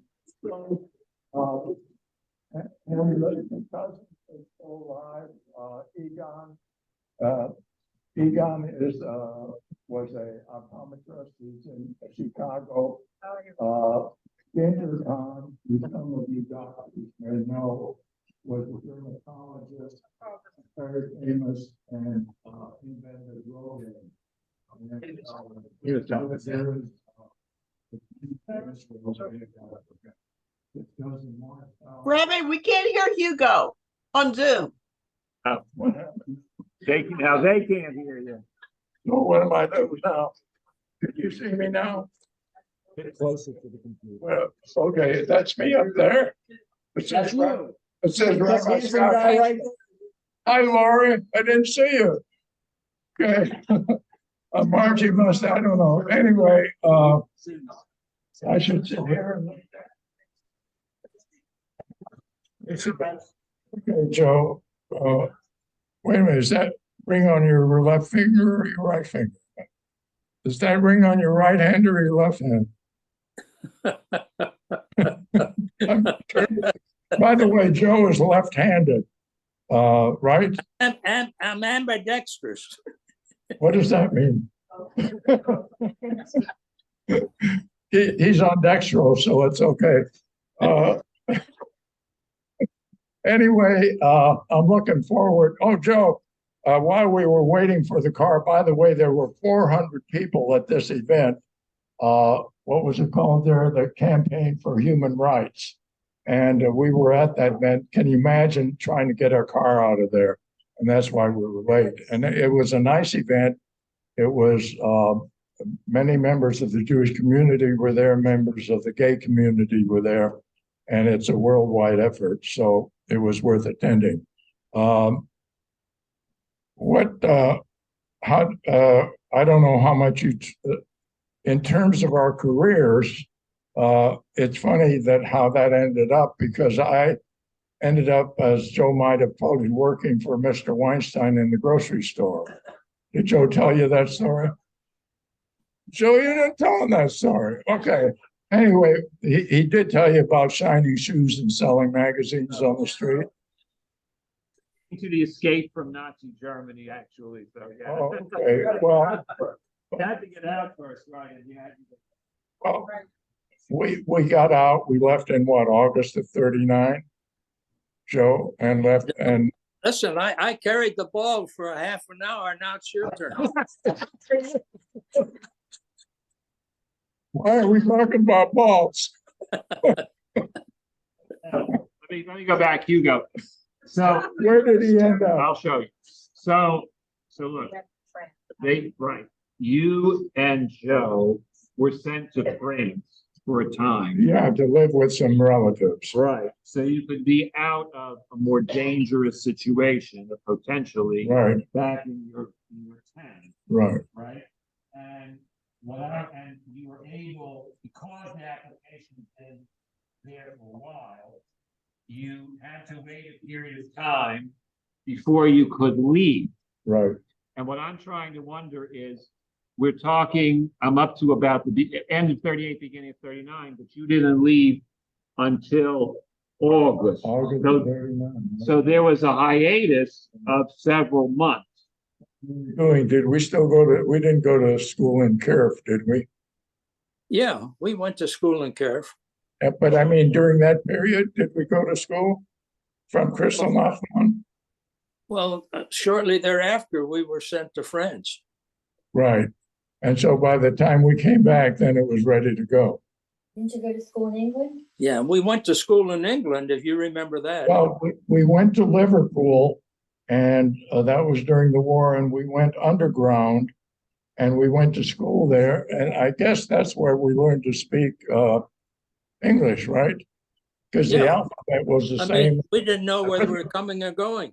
the cousin is still alive, Egon. Egon was a optometrist. He's in Chicago. Hugo Kahn, who some of you doctors may know, was a dermatologist, very famous, and invented Rogaine. He was done. Rabbi, we can't hear Hugo on Zoom. What happened? Now they can't hear you. No, what am I doing now? Can you see me now? Get closer to the computer. Well, okay, that's me up there. It says, it says, Rabbi Scott. Hi, Laurie, I didn't see you. Okay. Margie must, I don't know. Anyway, I should sit here and look Okay, Joe, wait a minute, is that ring on your left finger or your right finger? Is that ring on your right hand or your left hand? By the way, Joe is left-handed, right? I'm ambidextrous. What does that mean? He's on dextro, so it's okay. Anyway, I'm looking forward. Oh, Joe, while we were waiting for the car, by the way, there were 400 people at this event. What was it called there? The Campaign for Human Rights. And we were at that event. Can you imagine trying to get our car out of there? And that's why we were late. And it was a nice event. It was many members of the Jewish community were there, members of the gay community were there, and it's a worldwide effort. So it was worth attending. I don't know how much in terms of our careers, it's funny that how that ended up, because I ended up, as Joe might have told you, working for Mr. Weinstein in the grocery store. Did Joe tell you that story? Joe, you didn't tell him that story. Okay. Anyway, he did tell you about shining shoes and selling magazines on the street. To the escape from Nazi Germany, actually. So yeah. Oh, okay. Well, You had to get out first, right? Yeah. well, we got out. We left in what, August of '39, Joe, and left. And Listen, I carried the ball for a half an hour. Now it's your turn. why are we talking about balls? Let me go back, Hugo. So Where did he end up? I'll show you. So look, right. You and Joe were sent to France for a time. Yeah, to live with some relatives. Right. So you could be out of a more dangerous situation, potentially, Right, back in your tent, right. right? And you were able, because the application had been there for a while, you had to wait a period of time before you could leave. Right. And what I'm trying to wonder is, we're talking, I'm up to about the end of 38, beginning of 39, but you didn't leave until August. August So, of '39. so there was a hiatus of several months. Did we still we didn't go to school in Carif, did we? Yeah, we went to school in Carif. But I mean, during that period, did we go to school from Kristallnacht on? Well, shortly thereafter, we were sent to France. Right. And so by the time we came back, then it was ready to go. Didn't you go to school in England? Yeah, we went to school in England, if you remember that. Well, we went to Liverpool, and that was during the war, and we went underground, and we went to school there. And I guess that's where we learned to speak English, right? Because the Yeah. alphabet was the I same. mean, we didn't know whether we were coming or going.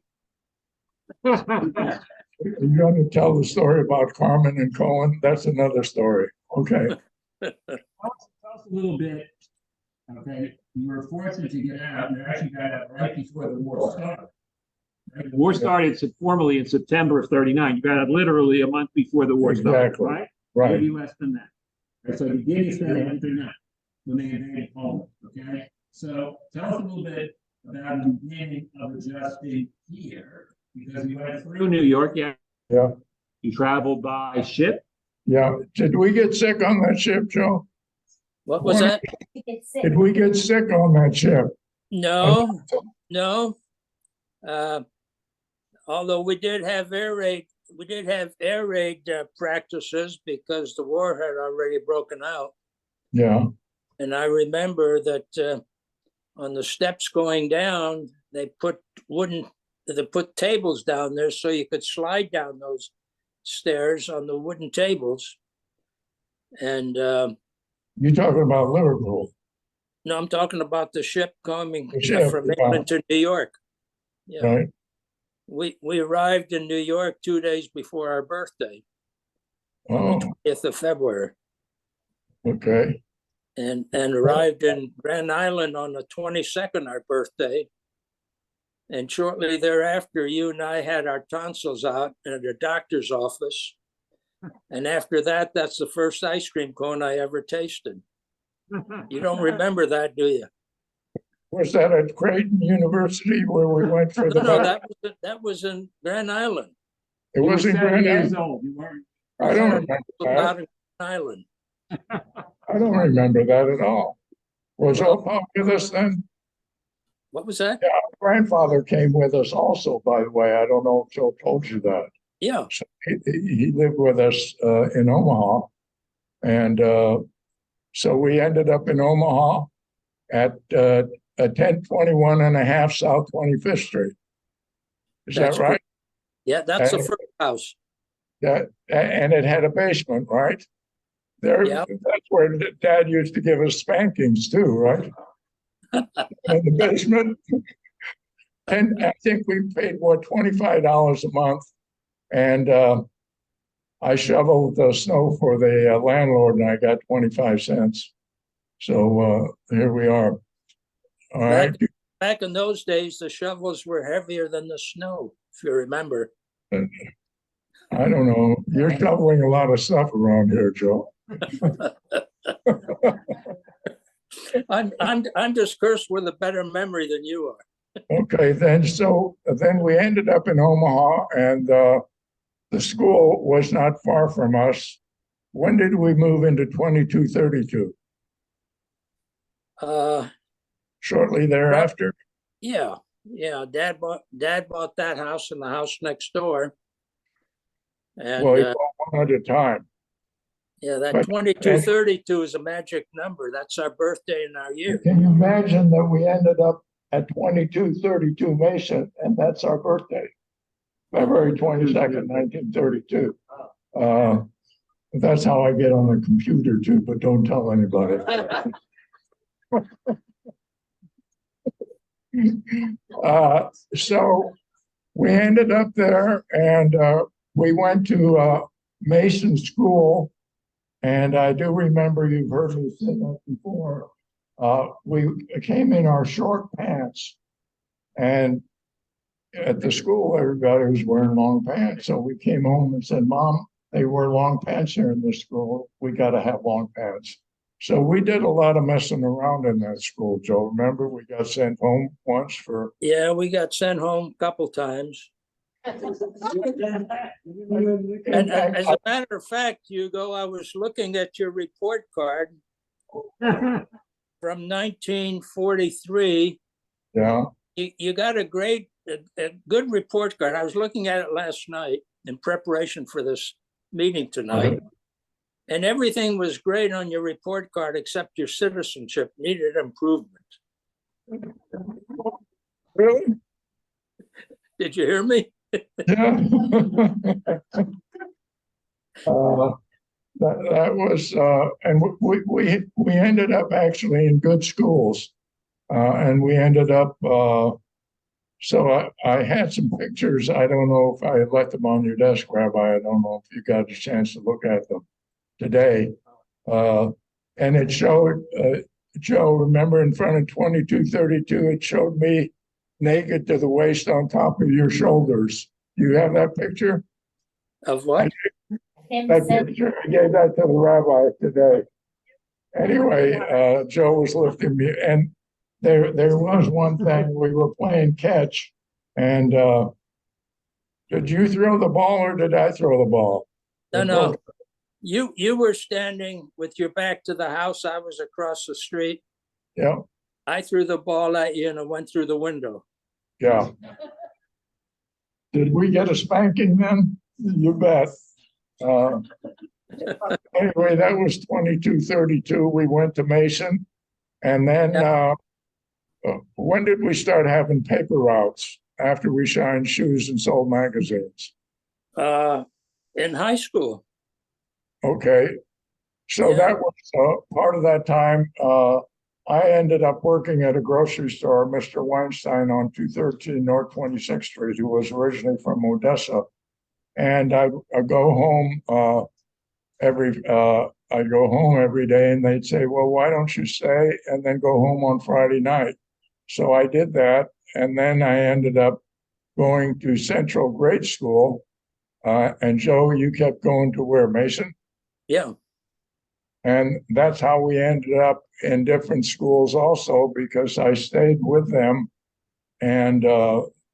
You're going to tell the story about Carmen and Cohen? That's another story. Okay. Tell us a little bit. Okay, you were fortunate to get out. You actually got out right before the war started. Right? The war started formally in September of 39. You got out literally a month before the war started, Exactly. right? Right. Maybe less than that. Right, so the beginning of 39 when they invaded Poland. Okay, so tell us a little bit about the beginning of adjusting here, because you went through New York. Yeah. Yeah. You traveled by ship. Yeah. Did we get sick on that ship, Joe? What was that? You get sick. Did we get sick on that ship? No, no. Although we did have air raid practices because the war had already broken out. Yeah. And I remember that on the steps going down, they put tables down there so you could slide down those stairs on the wooden tables. And You're talking about Liverpool. no, I'm talking about the ship coming The ship, from yeah. England to New York. Yeah. Right. We arrived in New York 2 days before our birthday, on Oh, the 20th of February, okay. and arrived in Grand Island on the 22nd, our birthday, And shortly thereafter, you and I had our tonsils out at a doctor's office. And after that, that's the first ice cream cone I ever tasted. You don't remember that, do you? Was that at Creighton University where we went for the? No, that was in Grand Island. It You were wasn't 7 Grand years Island. old. You weren't. I don't remember Out that. in Grand Island. I don't remember that at all. Was Opa with us then? What was that? Grandfather came with us also, by the way. I don't know if Joe told you that. Yeah. So he lived with us in Omaha. And so we ended up in Omaha at 1021 and a half South 25th Street. Is That's that right? Yeah, that's the And- first house. And it had a basement, right? There, Yeah. that's where Dad used to give us spankings too, right? In the basement. And I think we paid what, $25 a month. And I shoveled the snow for the landlord and I got 25 cents. So here we are. All right. Back in those days, the shovels were heavier than the snow, if you remember. I don't know. You're shoveling a lot of stuff around here, Joe. I'm just cursed with a better memory than you are. Okay, then we ended up in Omaha and the school was not far from us. When did we move into 2232? Shortly thereafter? Yeah. Dad bought that house and the house next door. And Well, he bought one at a time. yeah, that but- 2232 is a magic number. That's our birthday and our year. Can you imagine that we ended up at 2232 Mason and that's our birthday? February 22nd, 1932. That's how I get on the computer too, but don't tell anybody. So we ended up there and we went to Mason School. And I do remember, you've heard me say that before. We came in our short pants and at the school, everybody was wearing long pants. So we came home and said, Mom, they wear long pants here in this school. We got to have long pants. So we did a lot of messing around in that school, Joe. Remember, we got sent home once for. Yeah, we got sent home a couple times. And as a matter of fact, Hugo, I was looking at your report card from 1943. Yeah. You got a good report card. I was looking at it last night in preparation for this meeting tonight. And everything was great on your report card except your citizenship needed improvement. Really? Did you hear me? Yeah. That was, and we ended up actually in good schools. And we ended up, so I had some pictures. I don't know if I left them on your desk, Rabbi. I don't know if you got a chance to look at them today. And it showed, Joe, remember in front of 2232, it showed me naked to the waist on top of your shoulders. Do you have that picture? Of what? That picture, I gave that to the rabbi today. Anyway, Joe was lifting me, and there was one thing, we were playing catch, and did you throw the ball or did I throw the ball? No. You were standing with your back to the house. I was across the street. Yeah, I threw the ball at you and it went through the window. yeah. Did we get a spanking then? You bet. Anyway, that was 2232. We went to Mason. And then when did we start having paper routes after we shined shoes and sold magazines? In high school. Okay. So Yeah. that was part of that time. I ended up working at a grocery store, Mr. Weinstein on 213 North 26th Street, who was originally from Odessa. And I go home I'd go home every day and they'd say, well, why don't you stay and then go home on Friday night? So I did that. and then I ended up going to Central Grade School. And Joe, you kept going to where, Mason? Yeah. And that's how we ended up in different schools also, because I stayed with them. And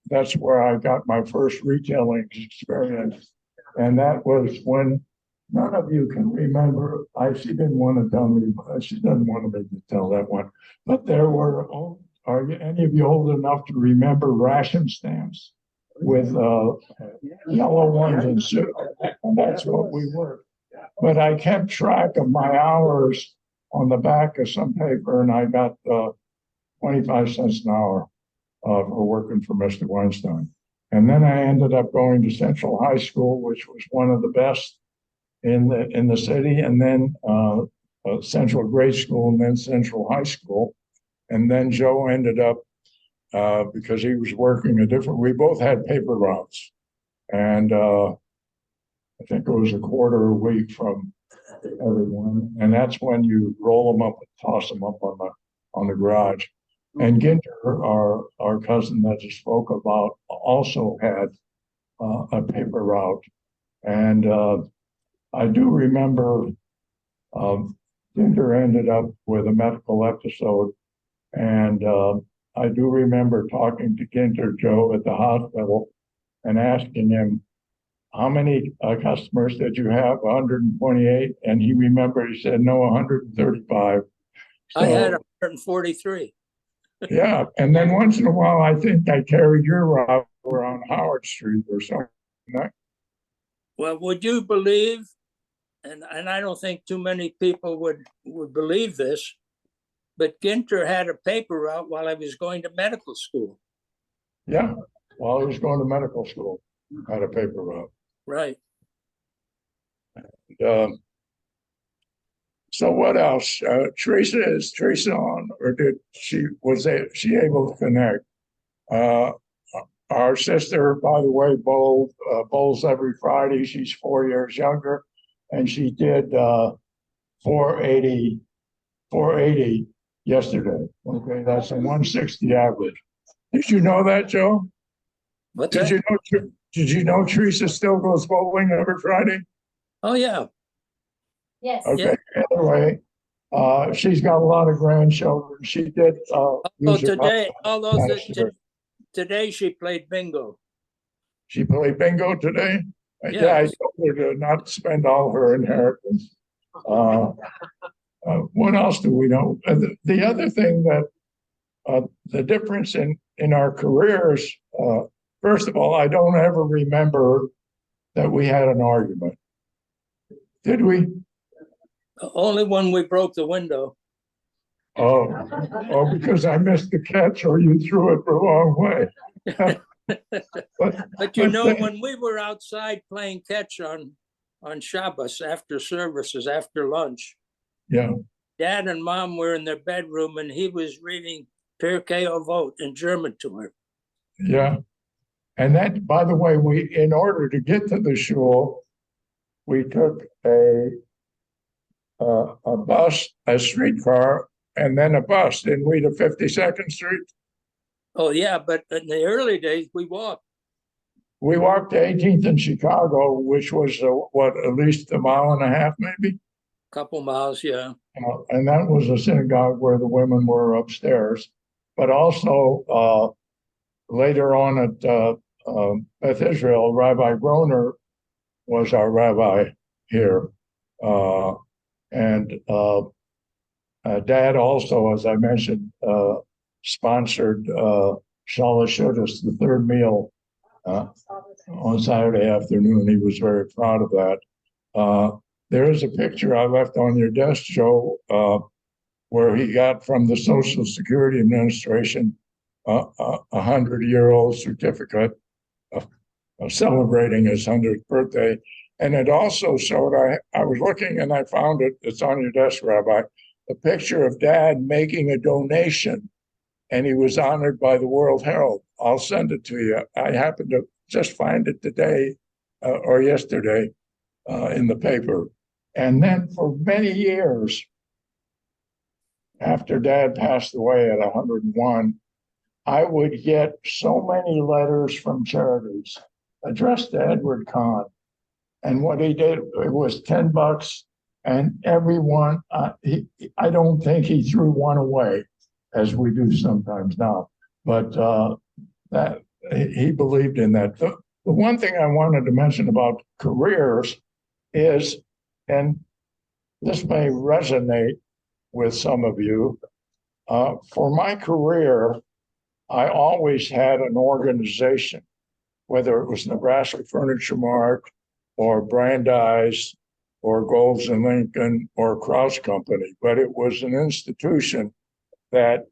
that's where I got my first retailing experience. And that was when none of you can remember. She didn't want to tell me, she doesn't want me to tell that one. But there were, are any of you old enough to remember ration stamps with yellow ones and soup? And that's what we were. But I kept track of my hours on the back of some paper, and I got 25 cents an hour for working for Mr. Weinstein. And then I ended up going to Central High School, which was one of the best in the city, and then Central Grade School, and then Central High School. And then Joe ended up, because he was working we both had paper routes. And I think it was a quarter a week from everyone. And that's when you roll them up and toss them up on the garage. And Ginter, our cousin that you spoke about, also had a paper route. And I do remember Ginter ended up with a medical episode. And I do remember talking to Ginter, Joe, at the hospital and asking him, how many customers did you have? 128. And he remembered, he said, no, 135. So, I had 143. yeah. And then once in a while, I think I carried your route around Howard Street or something. Well, would you believe, and I don't think too many people would believe this, but Ginter had a paper route while I was going to medical school. Yeah. While I was going to medical school, I had a paper route. Right. So what else? Is Teresa on, or was she able to connect? Our sister, by the way, bowls every Friday. She's 4 years younger, and she did 480 yesterday. Okay, that's a 160 average. Did you know that, Joe? What's Did that? you know Teresa still goes bowling every Friday? Oh, yeah. Yes. Okay. Anyway, she's got a lot of grandchildren. She did. Today she played bingo. She played bingo today. Yes. Yeah, I told her to not spend all her inheritance. What else do we know? The other thing that the difference in our careers. First of all, I don't ever remember that we had an argument. Did we? Only when we broke the window. Oh, because I missed the catch or you threw it the wrong way. But you know, when we were outside playing catch on Shabbos after services, after lunch, yeah, Dad and Mom were in their bedroom and he was reading Pirkei Avot in German to her. yeah. And that, by the way, in order to get to the shul, we took a bus, a streetcar, and then a bus. Didn't we, to 52nd Street? Oh, yeah, but in the early days, we walked. We walked to 18th in Chicago, which was, at least a mile and a half, maybe? Couple miles, yeah. And that was a synagogue where the women were upstairs. But also, later on at Beth Israel, Rabbi Groner was our rabbi here. And Dad also, as I mentioned, sponsored Selichot, the third meal on Saturday afternoon. He was very proud of that. There is a picture I left on your desk, Joe, where he got from the Social Security Administration a 100-year-old certificate of celebrating his 100th birthday. And it also showed, I was looking and I found it, it's on your desk, Rabbi, a picture of Dad making a donation, and he was honored by the World Herald. I'll send it to you. I happened to just find it today or yesterday in the paper. And then for many years, after Dad passed away at 101, I would get so many letters from charities addressed to Edward Kahn. And what he did, it was $10, and everyone, I don't think he threw one away, as we do sometimes now. But that he believed in that. The one thing I wanted to mention about careers is, and this may resonate with some of you, for my career, I always had an organization, whether it was Nebraska Furniture Mart or Brandeis or Golds and Lincoln or Krause Company, but it was an institution that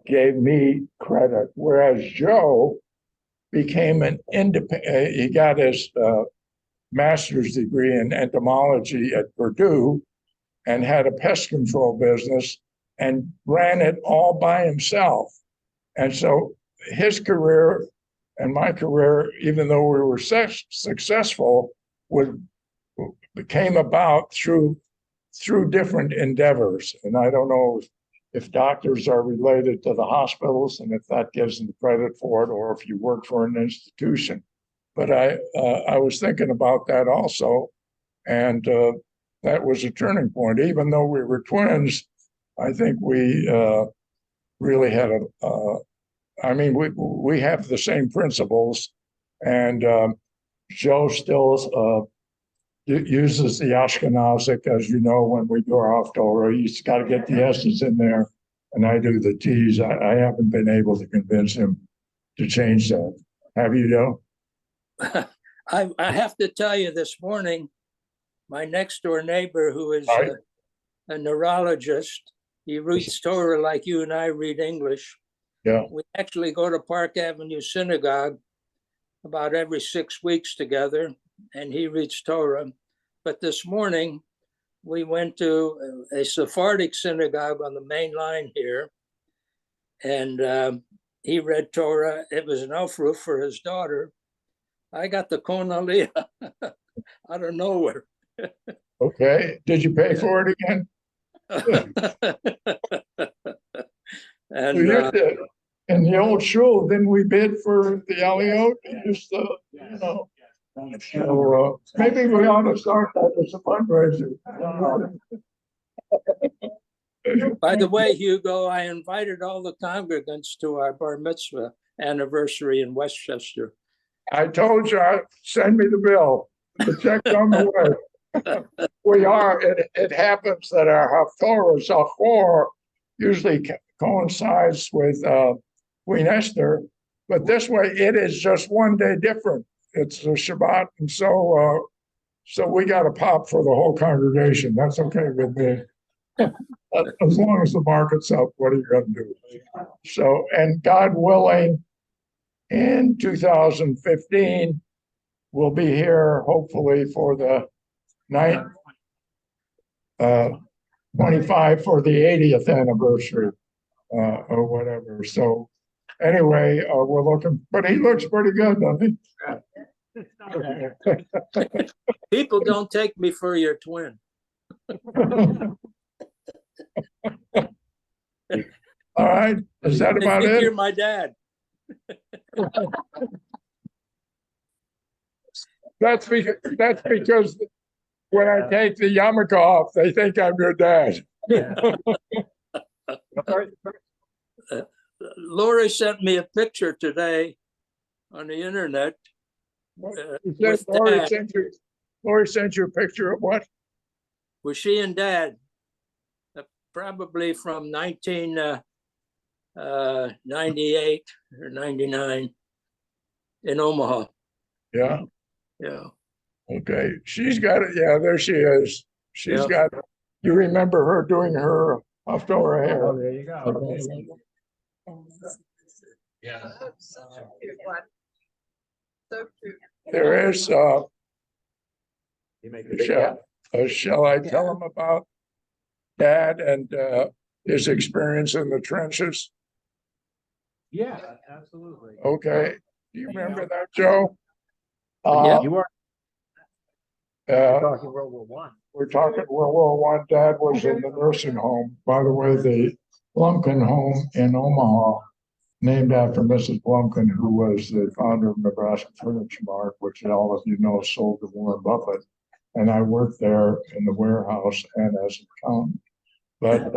gave me credit. Whereas Joe became an independent, he got his master's degree in entomology at Purdue and had a pest control business and ran it all by himself. And so his career and my career, even though we were successful, came about through different endeavors. And I don't know if doctors are related to the hospitals and if that gives them credit for it, or if you work for an institution. But I was thinking about that also, and that was a turning point. Even though we were twins, I think we really had I mean, we have the same principles, and Joe still uses the Ashkenazic, as you know, when we do our Haftorah. He's got to get the S's in there, and I do the T's. I haven't been able to convince him to change that. Have you, Joe? I have to tell you, this morning, my next door neighbor, who is Right. a neurologist, he reads Torah like you and I read English. Yeah. We actually go to Park Avenue Synagogue about every 6 weeks together, and he reads Torah. But this morning, we went to a Sephardic synagogue on the main line here, and he read Torah. It was an aufruf for his daughter. I got the Kon Aliyah out of nowhere. Okay. Did you pay for it again? And We used to, in the old shul, didn't we bid for the Aliyot? Just, you know. So maybe we ought to start that as a fundraiser. by the way, Hugo, I invited all the congregants to our bar mitzvah anniversary in Westchester. I told you, send me the bill. The check's on the way. We are, it happens that our Haftorah Zachor usually coincides with Queen Esther, but this way it is just one day different. It's a Shabbat, and so we got a pop for the whole congregation. That's okay with me. As long as the market's up, what are you going to do? So, and God willing, in 2015, we'll be here hopefully for the 25 for the 80th anniversary or whatever. So anyway, we're looking, but he looks pretty good, doesn't he? People don't take me for your twin. All right, is that They about think it? you're my dad. That's because when I take the yarmulke off, they think I'm your dad. Lori sent me a picture today on the internet. With Lori Dad. sent you a picture of what? Was she and Dad, probably from 1998 or 99 in Omaha. Yeah. Yeah. Okay. She's got it. Yeah, there she is. She's Yeah. got it. You remember her doing her Haftorah hair. Oh, there you go. Yeah. So true. There is, You make a big gap. shall I tell him about Dad and his experience in the trenches? Yeah, absolutely. Okay. Do you remember that, Joe? Yeah. You are Uh, talking World War One. we're talking World War One. Dad was in the nursing home. By the way, the Lumpkin home in Omaha named after Mrs. Blumkin, who was the founder of Nebraska Furniture Mart, which all of you know sold to Warren Buffett. And I worked there in the warehouse and as an accountant. But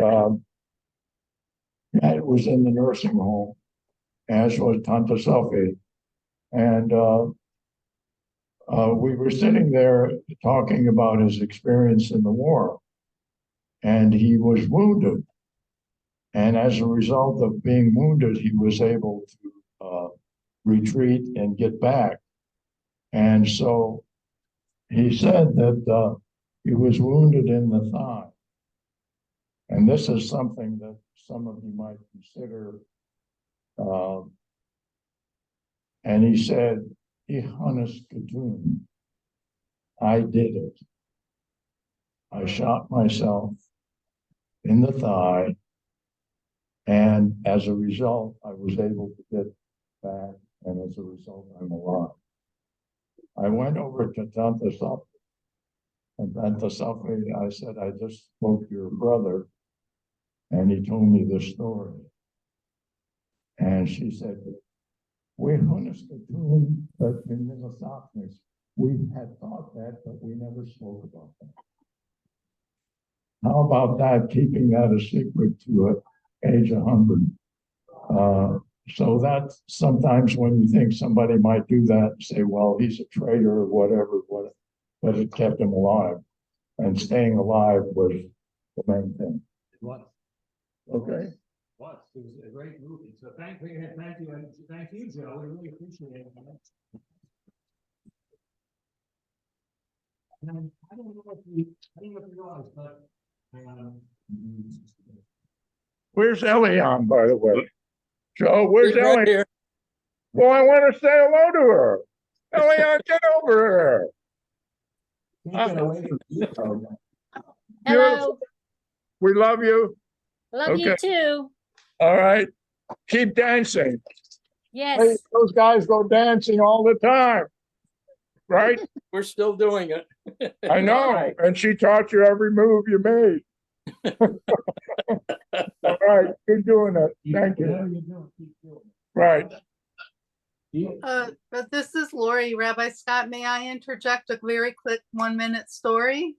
yeah, it was in the nursing home, as was Tante Sophie. And we were sitting there talking about his experience in the war. And he was wounded. And as a result of being wounded, he was able to retreat and get back. And so he said that he was wounded in the thigh. And this is something that some of you might consider. And he said, "Ihanus Katun, I did it. I shot myself in the thigh. And as a result, I was able to get back. And as a result, I'm alive." I went over to Tante Sophie. And Tante Sophie, I said, "I just spoke to your brother. And he told me the story." And she said, "We understood, but in the softness, we had thought that, but we never spoke about that." How about that, keeping that a secret to an age 100? So that sometimes when you think somebody might do that, say, well, he's a traitor or whatever, but it kept him alive. And staying alive was the main thing. It was. Okay. It was a great movie. So thank you, Joe. We really appreciate it. And I don't know if you realize, but Where's Elion, by the way? Joe, where's He's right Elion? here. Well, I want to say hello to her. Elion, get over here. can't get away from you. Hello, We love you. love you Okay. too. All right. Keep dancing. Hey, Yes, those guys go dancing all the time. Right? We're still doing it. I know. And she taught you every move you made. All right. Keep doing it. Thank you. Right. But this is Lori. Rabbi Scott, may I interject a very quick 1-minute story?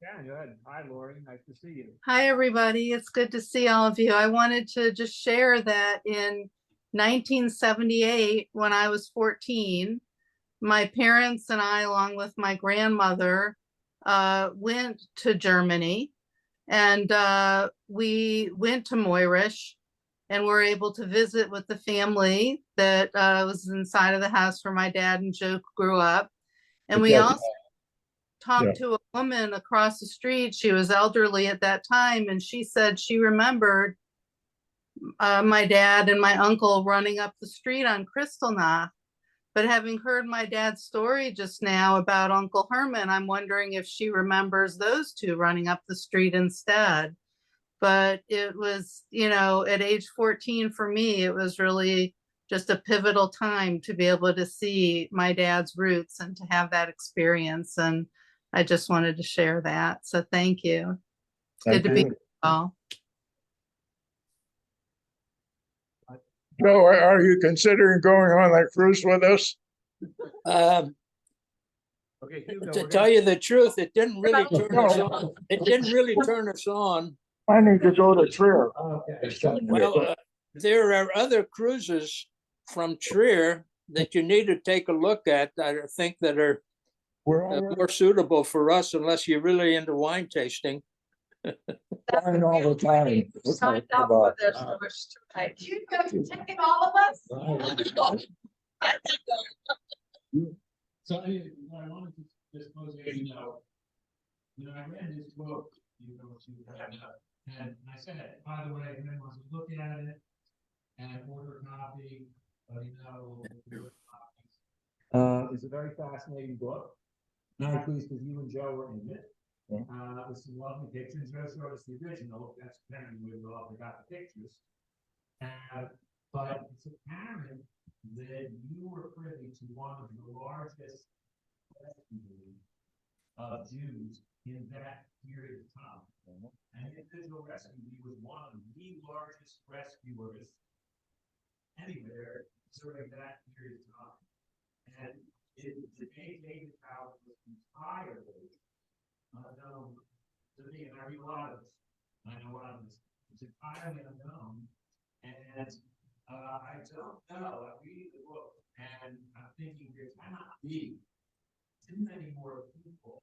Yeah, go ahead. Hi, Lori. Nice to see you. Hi, everybody. It's good to see all of you. I wanted to just share that in 1978, when I was 14, my parents and I, along with my grandmother, went to Germany, and we went to Moirish and were able to visit with the family that was inside of the house where my dad and Joe grew up. And we also talked to a woman across the street. She was elderly at that time, and she said she remembered my dad and my uncle running up the street on Kristallnacht. But having heard my dad's story just now about Uncle Herman, I'm wondering if she remembers those two running up the street instead. But it was, at age 14 for me, it was really just a pivotal time to be able to see my dad's roots and to have that experience. And I just wanted to share that. So thank you. It's good to be with you all. Joe, are you considering going on that cruise with us? Okay, Hugo, To tell you the truth, it didn't really turn us on. It didn't really turn us on. I need to go to Trier. Okay. Well, there are other cruises from Trier that you need to take a look at. I think that are more suitable for us, unless you're really into wine tasting. Wine all the time. Signed up for this first tonight. You guys taking all of us? So I wanted to just pose a, I read this book, and I said, by the way, if anyone wants to look at it and order a copy, it's a very fascinating book. Not least because you and Joe were in it. With some lovely pictures. Joe showed us the original. That's apparently we all got the pictures. But it's apparent that you were privy to one of the largest of Jews in that period of time. And the individual rescue was one of the largest rescuers anywhere during that period of time. And the King David House was entirely unknown to me, and I read a lot of this. I know a lot of this. It's entirely unknown, and I don't know. I'm reading the book, and I'm thinking there cannot be too many more people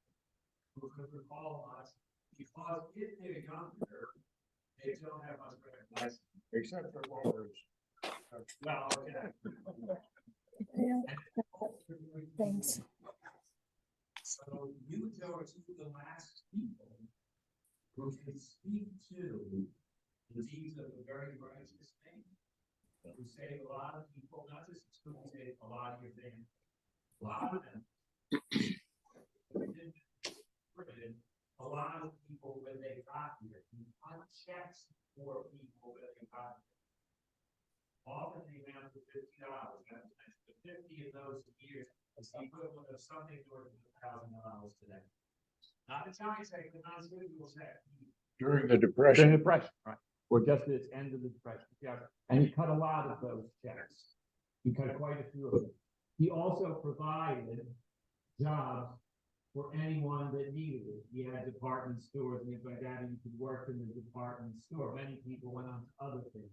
who could recall us, because if they're younger, they don't have much recognition. Except for lawyers. Well, okay. Thanks. So you are two of the last people who can speak to the deeds of a very righteous man, who saved a lot of people, not just who saved a lot of your family, a lot of them. A lot of people when they got here, you cut checks for people when they got here. Often they amount to $50. The 50 of those years is the equivalent of something north of $1,000 today. Not a Chinese check, but not a individual check. During the During Depression. the Depression, right? Or just at the end of the Depression. Yeah. And he cut a lot of those checks. He cut quite a few of them. He also provided jobs for anyone that needed it. He had department stores and things like that, and you could work in the department store. Many people went on to other things.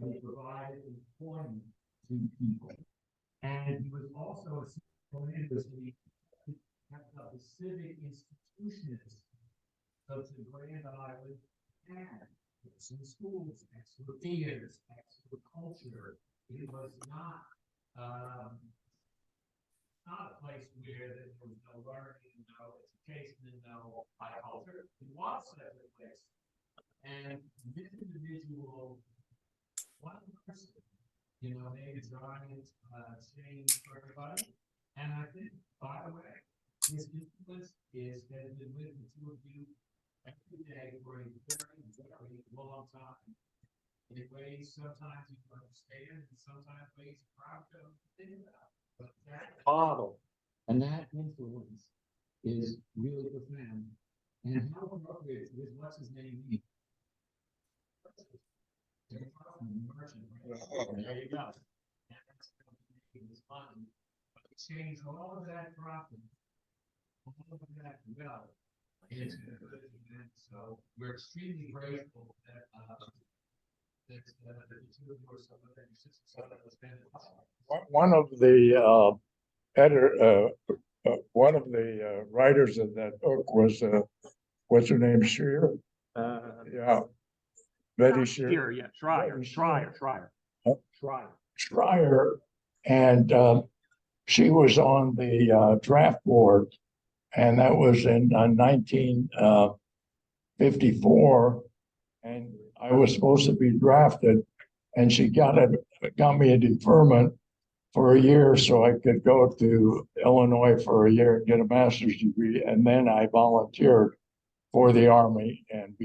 And he provided employment to people. And he was also a civil university, he kept up the civic institutions of the Grand Island had. Some schools, excellent theaters, excellent culture. It was not a place where there was no learning, no education, and no high culture. It was such a place. And this individual, one person, made a giant change for everybody. And I think, by the way, his influence has been with the two of you every day for a very, very long time. In ways sometimes you can understand, and sometimes ways you probably don't think about. But that model and that influence is really profound. And how appropriate is what's his name mean? Merchant, right? There you go. And that's making his money. But he changed all of that profit, all of that wealth into good event. So we're extremely grateful that the two of you are so good, your sisters are so good. One of the writers of that book was what's her name, Shir? Yeah. Betty Shir. Here, yeah, Schreier, Betty Schreier, Schreier. Schreier. Try. Schreier, and she was on the draft board, and that was in 1954, and I was supposed to be drafted, and she got me a deferment for a year so I could go to Illinois for a year and get a master's degree, and then I volunteered for the Army and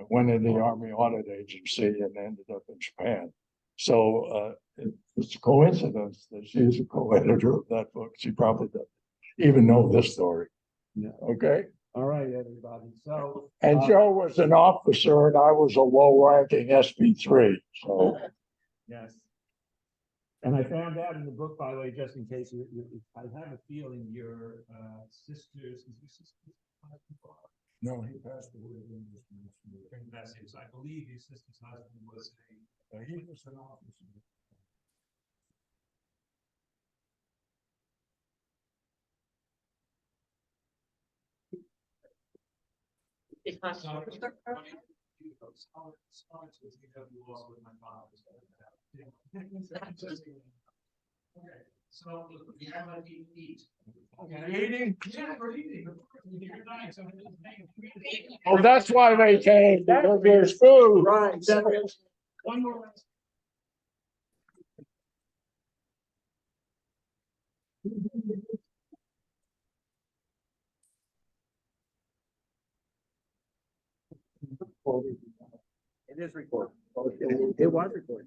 went in the Army Audit Agency and ended up in Japan. So it's a coincidence that she's a co-editor of that book. She probably doesn't even know this story. Yeah. Okay. All right, everybody. So And Joe was an officer and I was a low-ranking SP3. So yes. And I found out in the book, by the way, just in case I have a feeling your sisters, is your sister? no, he passed away. I believe your sister's husband was He was an officer. Okay, so we have a eat. Okay, eating? Yeah, we're eating. Oh, that's why they came, because there's food. Right. One more. It is recorded. It was recorded.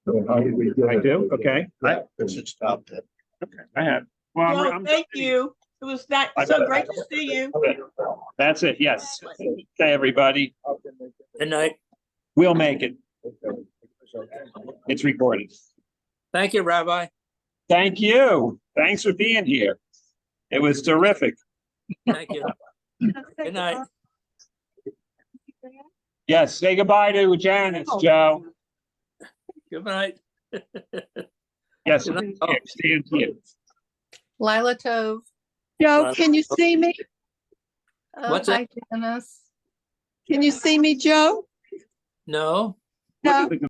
So how did we get I it? do, okay. I should stop that. Okay, I have. Well, Joe, thank you. It was not so great to see you. That's it, yes. Okay, everybody, Good night. we'll make it. Okay. It's recorded. Thank you, Rabbi. Thank you. Thanks for being here. It was terrific. Thank you. Good night. Yes, say goodbye to Janice, Joe. Good night. Yes, Good night. stand here. Lila Tove. Joe, can you see me? What's Hi, Janice. Can you see me, Joe? No. No.